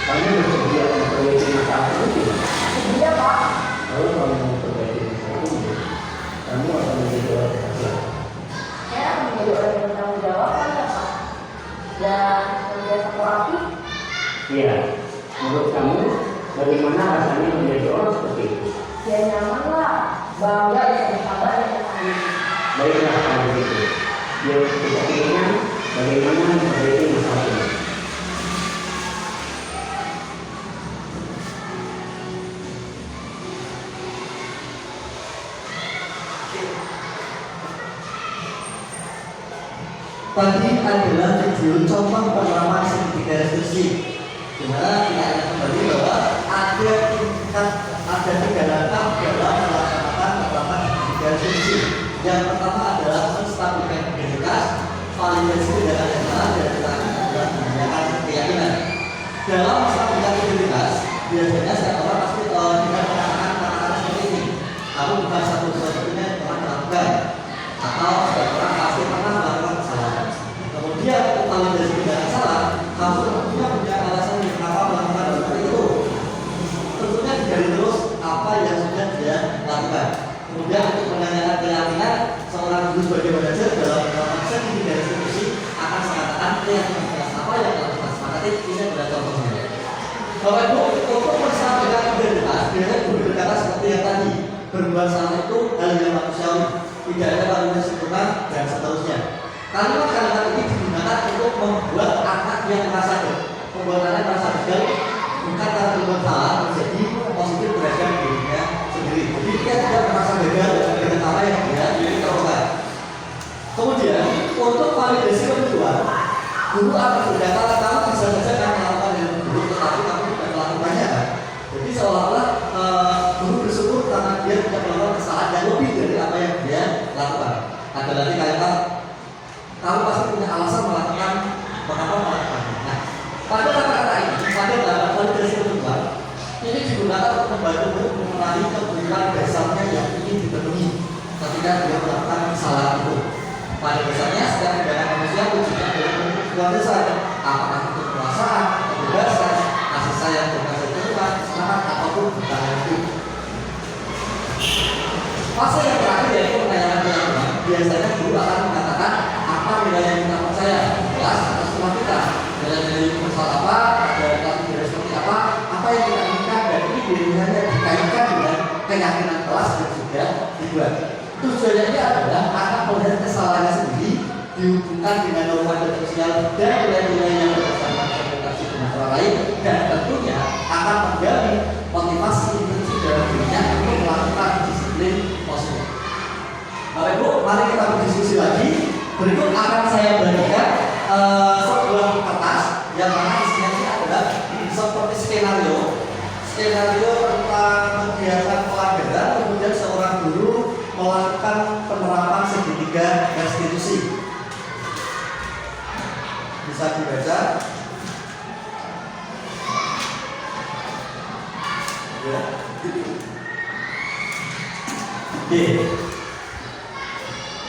kamu bersedia memperbaiki masalah itu tidak? Iya Pak. Kalau kamu memperbaiki masalah itu, kamu akan menjadi orang yang siap. Saya akan menjadi orang yang bertanggung jawab kan ya Pak. Dan senantiasa proaktif. Iya, menurut kamu bagaimana rasanya menjadi orang seperti itu? Ya nyaman lah, bangga bisa bersabar dan bertanggung. Baiklah kalau begitu. Yuk kita pikirkan bagaimana memperbaiki masalah ini. Tadi adalah video contoh penerapan segitiga restitusi, di mana kita ingat kembali bahwa ada tiga langkah dalam melaksanakan penerapan segitiga restitusi. Yang pertama adalah menstabilkan integritas, validasi tindakan yang salah, dan terakhir adalah menanyakan keyakinan. Dalam menstabilkan integritas, biasanya setiap orang pasti dengan mengatakan kata-kata seperti ini: kamu bukan satu-satunya yang telah melakukan, atau setiap orang pasti pernah melakukan kesalahan. Kemudian validasi tindakan salah, kamu tentunya punya alasan kenapa melakukan hal itu. Tentunya digali terus apa yang sudah dia lakukan. Kemudian untuk menanyakan keyakinan, seorang guru sebagai manajer dalam melakukan segitiga restitusi akan mengatakan keyakinan apa yang telah kita sepakati. Ini adalah contohnya. Bapak Ibu, untuk menstabilkan integritas, biasanya guru berkata seperti yang tadi, berbuat salah itu hal yang manusiawi, tidak ada kalimat sempurna dan seterusnya. Kalimat-kalimat ini digunakan untuk membuat anak yang merasa membuat anak merasa gagal, bukan karena berbuat salah menjadi positif terhadap dirinya sendiri. Jadi dia tidak merasa gagal dengan apa yang dia lakukan. Kemudian untuk validasi kebetulan, guru akan berkata kamu bisa saja akan melakukan yang buruk, tetapi kamu tidak melakukannya kan? Jadi seolah-olah guru bersyukur karena dia tidak melakukan kesalahan yang lebih dari apa yang dia lakukan. Ada lagi kalimat kamu pasti punya alasan melakukan mengapa melakukannya. Nah, pada kata-kata ini, pada dalam validasi kebetulan, ini digunakan untuk membantu mengenali kebutuhan dasarnya yang ingin dipenuhi ketika dia melakukan kesalahan itu. Pada dasarnya, setiap tindakan manusia wujudnya adalah kebutuhan dasar, apakah itu kekuasaan, kebebasan, kasih sayang, kasih Tuhan, semangat, ataupun bertahan hidup. Fase yang terakhir yaitu menanyakan keyakinan. Biasanya guru akan mengatakan apa nilai yang kita percaya, kelas atau sekolah kita, nilai-nilai universal apa, ada nilai seperti apa yang kita inginkan, dan ini biasanya dikaitkan dengan keyakinan kelas yang sudah dibuat. Tujuannya ini adalah anak melihat kesalahannya sendiri dihubungkan dengan norma sosial dan nilai-nilai yang berdasarkan komunikasi dengan orang lain, dan tentunya akan menggali motivasi intrinsik dalam dirinya untuk melakukan disiplin positif. Bapak Ibu, mari kita berdiskusi lagi. Berikut akan saya bagikan sebuah kertas yang mana isinya ini adalah seperti skenario tentang kegiatan pelanggaran, kemudian seorang guru melakukan penerapan segitiga restitusi. bisa dibaca. Ya. Oke.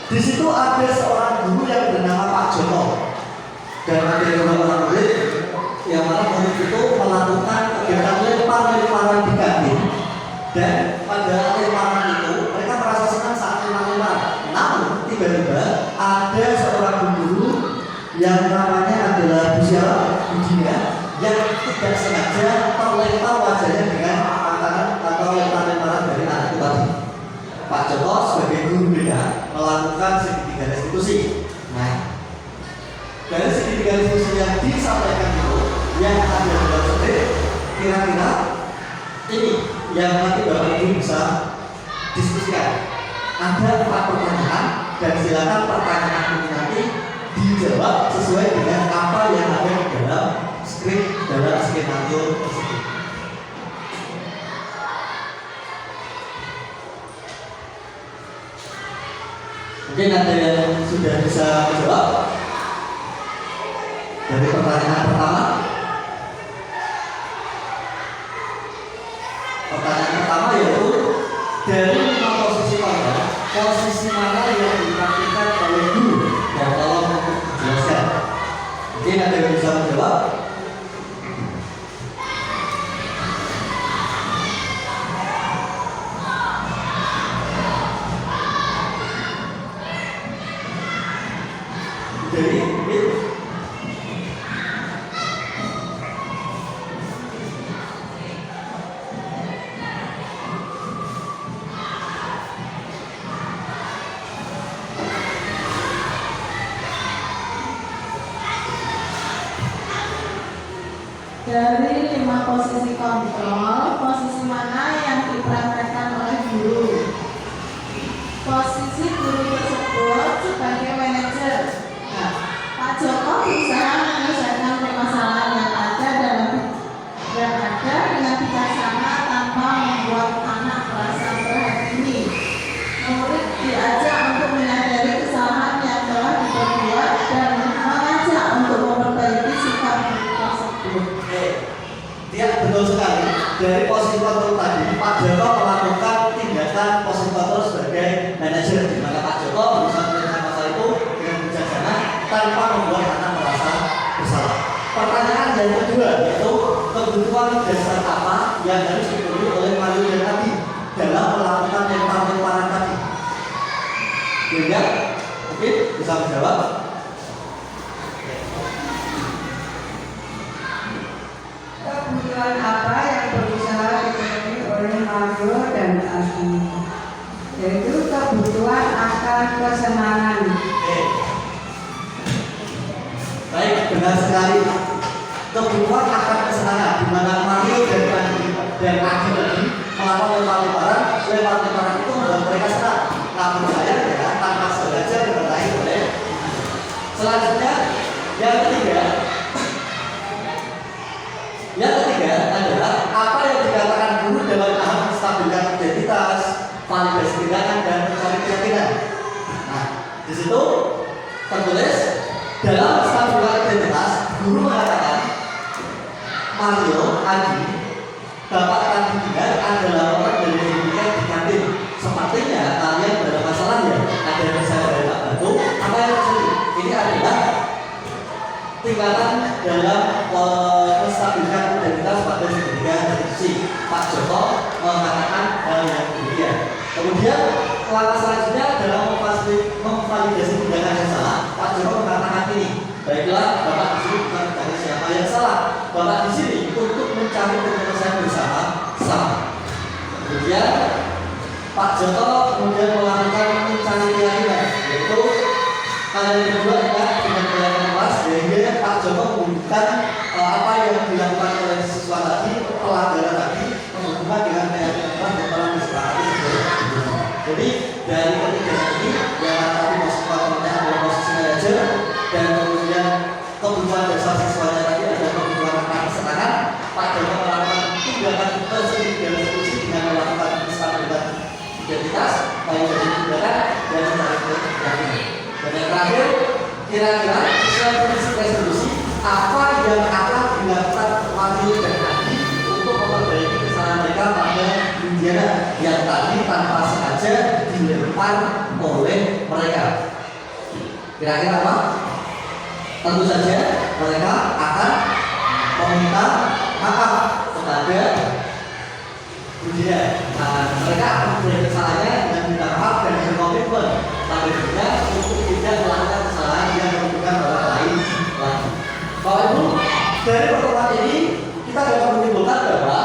Di situ ada seorang guru yang bernama Pak Joko dan ada dua orang murid yang mana murid itu melakukan kegiatan lempar-lemparan di kantin, dan pada lemparan itu mereka merasa senang saat lempar-lemparan. Namun tiba-tiba ada seorang guru yang namanya adalah Bu Budina yang tidak sengaja terlempar wajahnya dengan makanan atau lempar-lemparan dari anak itu tadi. Pak Joko sebagai guru beda melakukan segitiga restitusi. Nah, dari segitiga restitusi yang disampaikan itu yang ada dalam script, kira-kira ini yang nanti Bapak Ibu bisa diskusikan. Ada 4 pertanyaan dan silakan pertanyaan ini nanti dijawab sesuai dengan apa yang ada di dalam skrip dalam skenario tersebut. Mungkin ada yang sudah bisa menjawab dari pertanyaan pertama. Pertanyaan pertama yaitu dari 5 posisi pada posisi mana yang dipraktikkan oleh guru, dan tolong untuk dijelaskan. Mungkin ada yang bisa menjawab. Jadi dari 5 posisi kontrol, posisi mana yang dipraktekkan oleh guru? Posisi guru tersebut sebagai manajer. Nah, Pak Joko berusaha menyelesaikan permasalahan yang ada dengan bijaksana tanpa membuat anak merasa terhakimi. Murid diajak untuk menyadari kesalahan yang telah diperbuat dan mengajak untuk memperbaiki sikap tersebut. tidak betul sekali. Dari posisi kontrol tadi, Pak Joko melakukan tindakan posisi kontrol sebagai manajer, di mana Pak Joko berusaha menyelesaikan masalah itu dengan bijaksana tanpa membuat anak merasa bersalah. Pertanyaan yang kedua yaitu kebutuhan dasar apa yang harus dipenuhi oleh Mario dan Abi dalam melakukan lempar-lemparan tadi. Sehingga mungkin bisa menjawab. Kebutuhan apa yang berusaha dipenuhi oleh Mario dan Abi? Yaitu kebutuhan akan kesenangan. Baik, benar sekali. Kebutuhan akan kesenangan di mana Mario dan Abi tadi melakukan lempar-lemparan itu membuat mereka senang. Namun saya ya tanpa sengaja dimarahi oleh. Selanjutnya yang ketiga adalah apa yang dikatakan guru dalam hal menstabilkan identitas, validasi tindakan dan mencari keyakinan. Nah, di situ tertulis dalam menstabilkan identitas, guru mengatakan Mario, Adi, Bapak tadi dengar adalah orang dari pendidikan di kantin. Sepertinya kalian berada masalah ya. Ada yang bisa dari Pak Batu. Apa yang terjadi? Ini adalah tingkatan dalam menstabilkan identitas pada pendidikan institusi. Pak Joko mengatakan hal yang demikian. Kemudian langkah selanjutnya adalah memvalidasi tindakan yang salah. Pak Joko mengatakan ini, baiklah Bapak di sini bukan mencari siapa yang salah. Bapak di sini untuk mencari penyelesaian bersama sama. Kemudian Pak Joko kemudian melakukan mencari keyakinan, yaitu kalian berdua ingat dengan keyakinan kelas, sehingga Pak Joko membutuhkan apa yang dilakukan oleh siswa tadi, pelanggaran tadi, menghubungkan dengan keyakinan kelas dan telah disepakati sebagai guru. Jadi dari ketiga ini yang tadi posisi adalah posisi manajer, dan kemudian kebutuhan dasar siswanya tadi adalah kebutuhan akan kesenangan. Pak Joko melakukan tindakan tersebut dan diskusi dengan melakukan menstabilkan identitas, baik dari tindakan dan mencari keyakinan. Dan yang terakhir, kira-kira sesuai prinsip resolusi dilakukan oleh mereka. Kira-kira apa? Tentu saja mereka akan meminta maaf kepada dia. Mereka akan mempunyai kesalahannya dengan minta maaf dan berkomitmen tapi juga untuk tidak melakukan kesalahan yang merugikan orang lain lagi. Bapak Ibu, dari pertemuan ini kita dapat menyimpulkan bahwa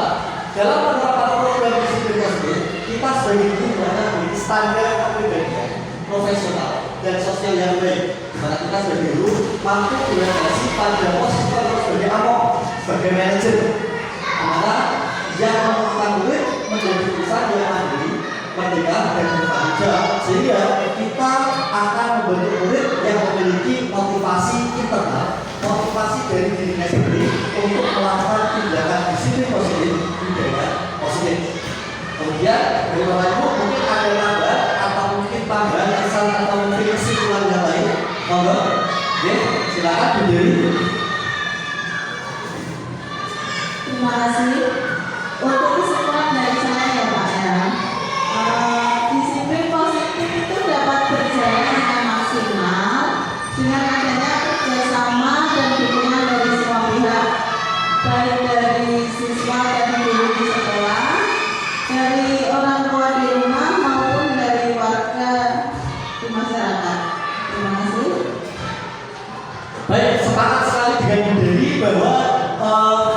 dalam penerapan program disiplin tersebut kita sebagai guru memiliki standar kepribadian profesional dan sosial yang baik. Karena kita sebagai guru mampu beradaptasi pada posisi sebagai amok, sebagai manajer, mana yang memerlukan murid menjadi urusan yang mandiri, merdeka dan bertanggung jawab, sehingga kita akan membentuk murid yang memiliki motivasi internal, motivasi dari dirinya sendiri untuk melakukan tindakan disiplin positif, budaya positif. Kemudian dari Bapak Ibu mungkin ada tambahan atau mungkin tambahan asal atau mungkin kesimpulan yang lain. Monggo, silakan Bu Dewi. Terima kasih. Untuk kesimpulan dari saya ya Pak ya, disiplin positif itu dapat berjalan dengan maksimal dengan adanya kerjasama dan dukungan dari semua pihak, baik dari siswa dan guru di sekolah, dari orang tua di rumah maupun dari warga di masyarakat. Terima kasih. Baik, sepakat sekali dengan Bu Dewi bahwa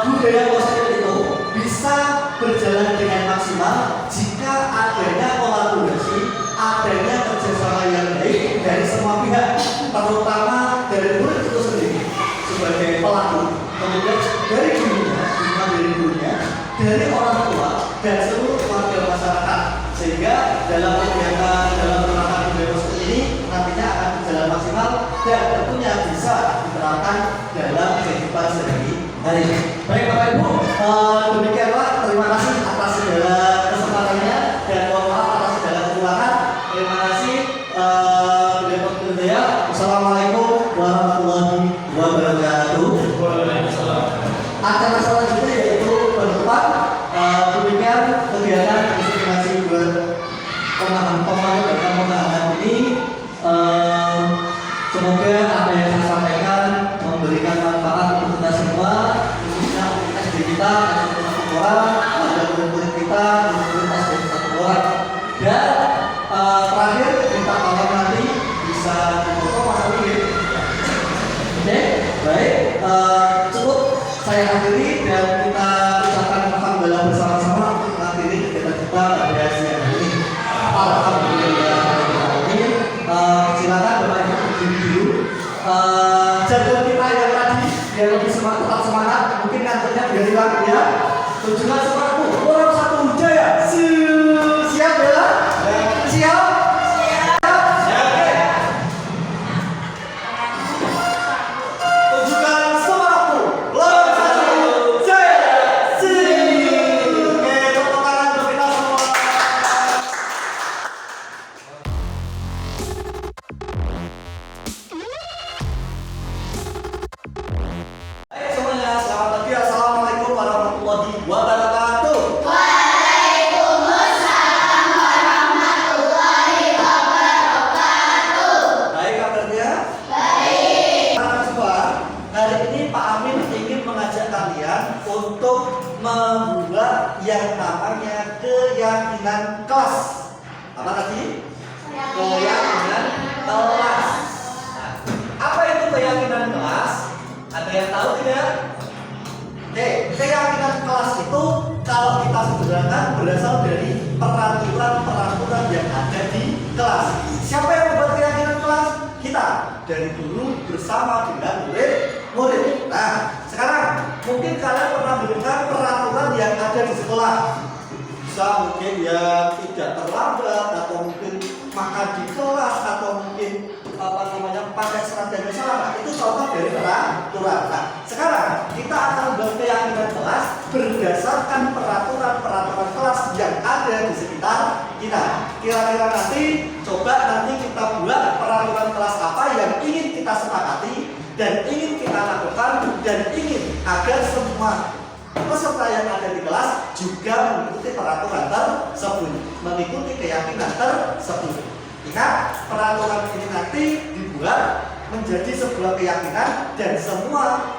budaya positif itu bisa berjalan dengan maksimal jika adanya kolaborasi, adanya kerjasama yang baik dari semua pihak, terutama dari murid itu sendiri sebagai pelaku, kemudian dari gurunya, dari orang tua dan seluruh warga masyarakat, sehingga dalam kegiatan dalam penerapan budaya positif ini nantinya akan berjalan maksimal dan tentunya bisa diterapkan dalam kehidupan sehari-hari. Baik Bapak Ibu, demikianlah, terima kasih atas segala kesempatannya dan mohon maaf atas segala kekurangan. Terima kasih. Assalamualaikum warahmatullahi wabarakatuh. Acara selanjutnya yaitu penutupan. Demikian kegiatan inspirasi buat pemahaman ini. Semoga apa yang saya sampaikan memberikan manfaat untuk kita semua, khususnya untuk SD kita, untuk satu orang, ada murid-murid kita, murid SD satu orang. Dan terakhir minta tolong nanti bisa difoto Mas Ali. Oke, baik. Cukup saya akhiri dan kita ucapkan alhamdulillah bersama-sama untuk mengakhiri kegiatan kita pada siang hari ini. Alhamdulillah. Silakan Bapak Ibu berdiri dulu. Jadwal kita yang tadi biar lebih semangat, tetap semangat. Mungkin ngantuknya biar hilang ya. Tujuan semangatku orang satu jaya. Siap ya? Siap? Tujuan semangatku orang satu jaya. Oke, tepuk tangan untuk kita semua. Baik semuanya, selamat pagi. Assalamualaikum warahmatullahi wabarakatuh. Waalaikumsalam warahmatullahi wabarakatuh. Baik kabarnya? Baik. Mahasiswa, hari ini Pak Amin ingin mengajak kalian untuk membuat yang namanya keyakinan kelas. Apa tadi? Keyakinan kelas. Nah, apa itu keyakinan kelas? Ada yang tahu tidak? Oke, keyakinan kelas itu kalau kita sederhanakan berasal dari peraturan-peraturan yang ada di kelas. Siapa yang membuat keyakinan kelas? Kita, dari guru bersama dengan murid. Nah, sekarang mungkin kalian pernah mendengar peraturan yang ada di sekolah. Bisa mungkin ya tidak terlambat, atau mungkin makan di kelas, atau mungkin pakai seragam salah. Itu contoh dari peraturan. Nah, sekarang kita akan membuat keyakinan kelas berdasarkan peraturan-peraturan kelas yang ada di sekitar kita. Kira-kira nanti kita buat peraturan kelas apa yang ingin kita sepakati dan ingin kita lakukan dan ingin agar semua peserta yang ada di kelas juga mengikuti peraturan tersebut, mengikuti keyakinan tersebut. Ingat, peraturan ini nanti dibuat menjadi sebuah keyakinan dan semua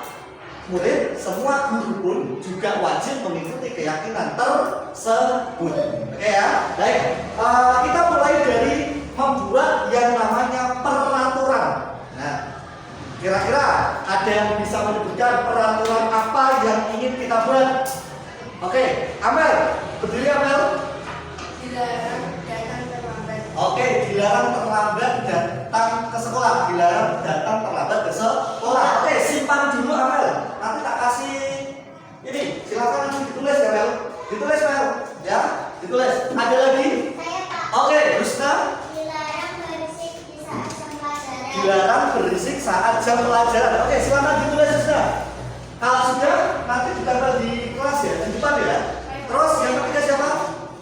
murid, semua guru pun juga wajib mengikuti keyakinan tersebut. Oke ya, baik. Kita mulai dari membuat yang namanya peraturan. Nah, kira-kira ada yang bisa menyebutkan peraturan apa yang ingin kita buat? Oke, Amel, berdiri Amel. Dilarang datang terlambat. Oke, dilarang terlambat datang ke sekolah. Dilarang datang terlambat ke sekolah. Oke, simpan dulu Amel. Nanti tak kasih ini. Silakan nanti ditulis ya Mel. Ditulis Mel, ya. Ditulis. Ada lagi? Saya Pak. Oke, Rusna. Dilarang berisik di saat jam pelajaran. Dilarang berisik saat jam pelajaran. Oke, silakan ditulis Rusna. Kalau sudah, nanti ditempel di kelas ya, di depan ya. Terus yang ketiga siapa?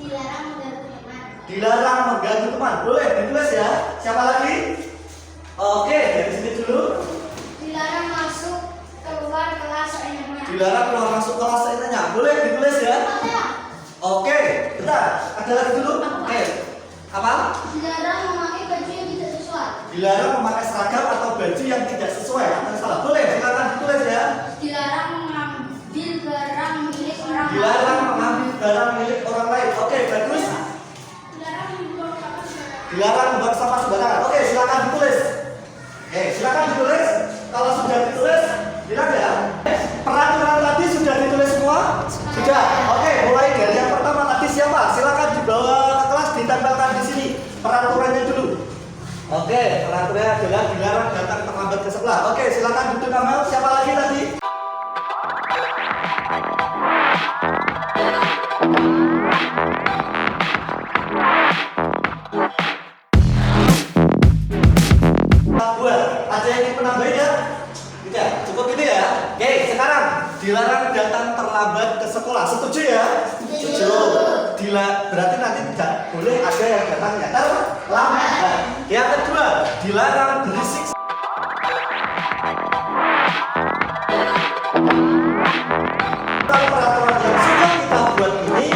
Dilarang mengganggu teman. Dilarang mengganggu teman. Boleh ditulis ya. Siapa lagi? Oke, dari sini dulu. Dilarang masuk keluar kelas seenaknya. Dilarang keluar masuk kelas seenaknya. Boleh ditulis ya. Oke, bentar. Ada lagi dulu. Oke. Apa? Dilarang memakai baju yang tidak sesuai. Dilarang memakai seragam atau baju yang tidak sesuai atau salah. Boleh, silakan ditulis ya. Dilarang mengambil barang milik orang lain. Dilarang mengambil barang milik orang lain. Oke, bagus. Dilarang membuang sampah sembarangan. Dilarang membuang sampah sembarangan. Oke, silakan ditulis. Oke, silakan ditulis. Kalau sudah ditulis, bilang ya. Peraturan tadi sudah ditulis semua? Sudah. Oke, mulai dari yang pertama tadi siapa? Silakan dibawa ke kelas, ditempelkan di sini. Peraturannya dulu. Oke, peraturannya adalah dilarang datang terlambat ke sekolah. Oke, silakan duduk Amel. Siapa lagi tadi? Buat, ada yang ingin menambahin ya? Tidak, cukup ini ya. Oke, sekarang dilarang datang terlambat ke sekolah. Setuju ya? Setuju. Berarti nanti tidak boleh ada yang datangnya terlambat. Yang kedua, dilarang berisik. Peraturan yang sudah kita buat ini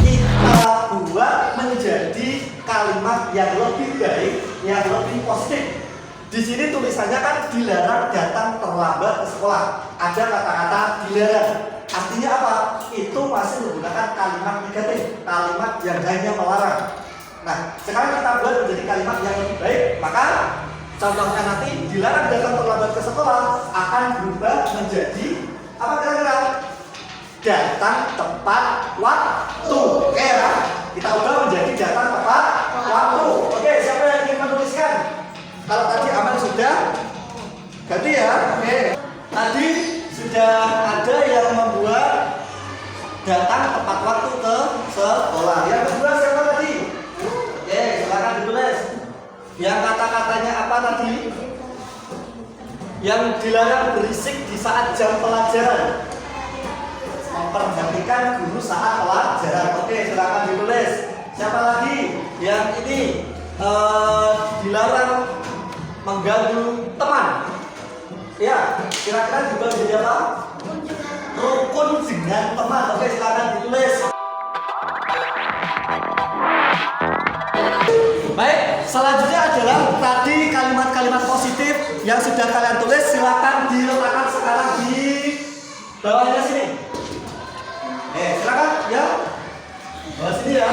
kita buat menjadi kalimat yang lebih baik, yang lebih positif. Di sini tulisannya kan dilarang datang terlambat ke sekolah. Ada kata-kata dilarang. Artinya apa? Itu masih menggunakan kalimat negatif, kalimat yang hanya melarang. Nah, sekarang kita buat menjadi kalimat yang lebih baik. Maka contohnya nanti dilarang datang terlambat ke sekolah akan berubah menjadi apa kira-kira? Datang tepat waktu. Oke ya? Kita ubah menjadi datang tepat waktu. Oke, siapa yang ingin menuliskan? Kalau tadi Aman sudah ganti ya. Oke. Tadi sudah ada yang membuat datang tepat waktu ke sekolah. Yang kedua siapa tadi? Oke, silakan ditulis. Yang kata-katanya apa tadi? Yang dilarang berisik di saat jam pelajaran. Memperhatikan guru saat pelajaran. Oke, silakan ditulis. Siapa lagi? Yang ini dilarang mengganggu teman. Ya, kira-kira juga menjadi apa? Rukun dengan teman. Oke, silakan ditulis. Baik, selanjutnya adalah tadi kalimat-kalimat positif yang sudah kalian tulis. Silakan diletakkan sekarang di bawahnya sini. Silakan ya. Bawah sini ya.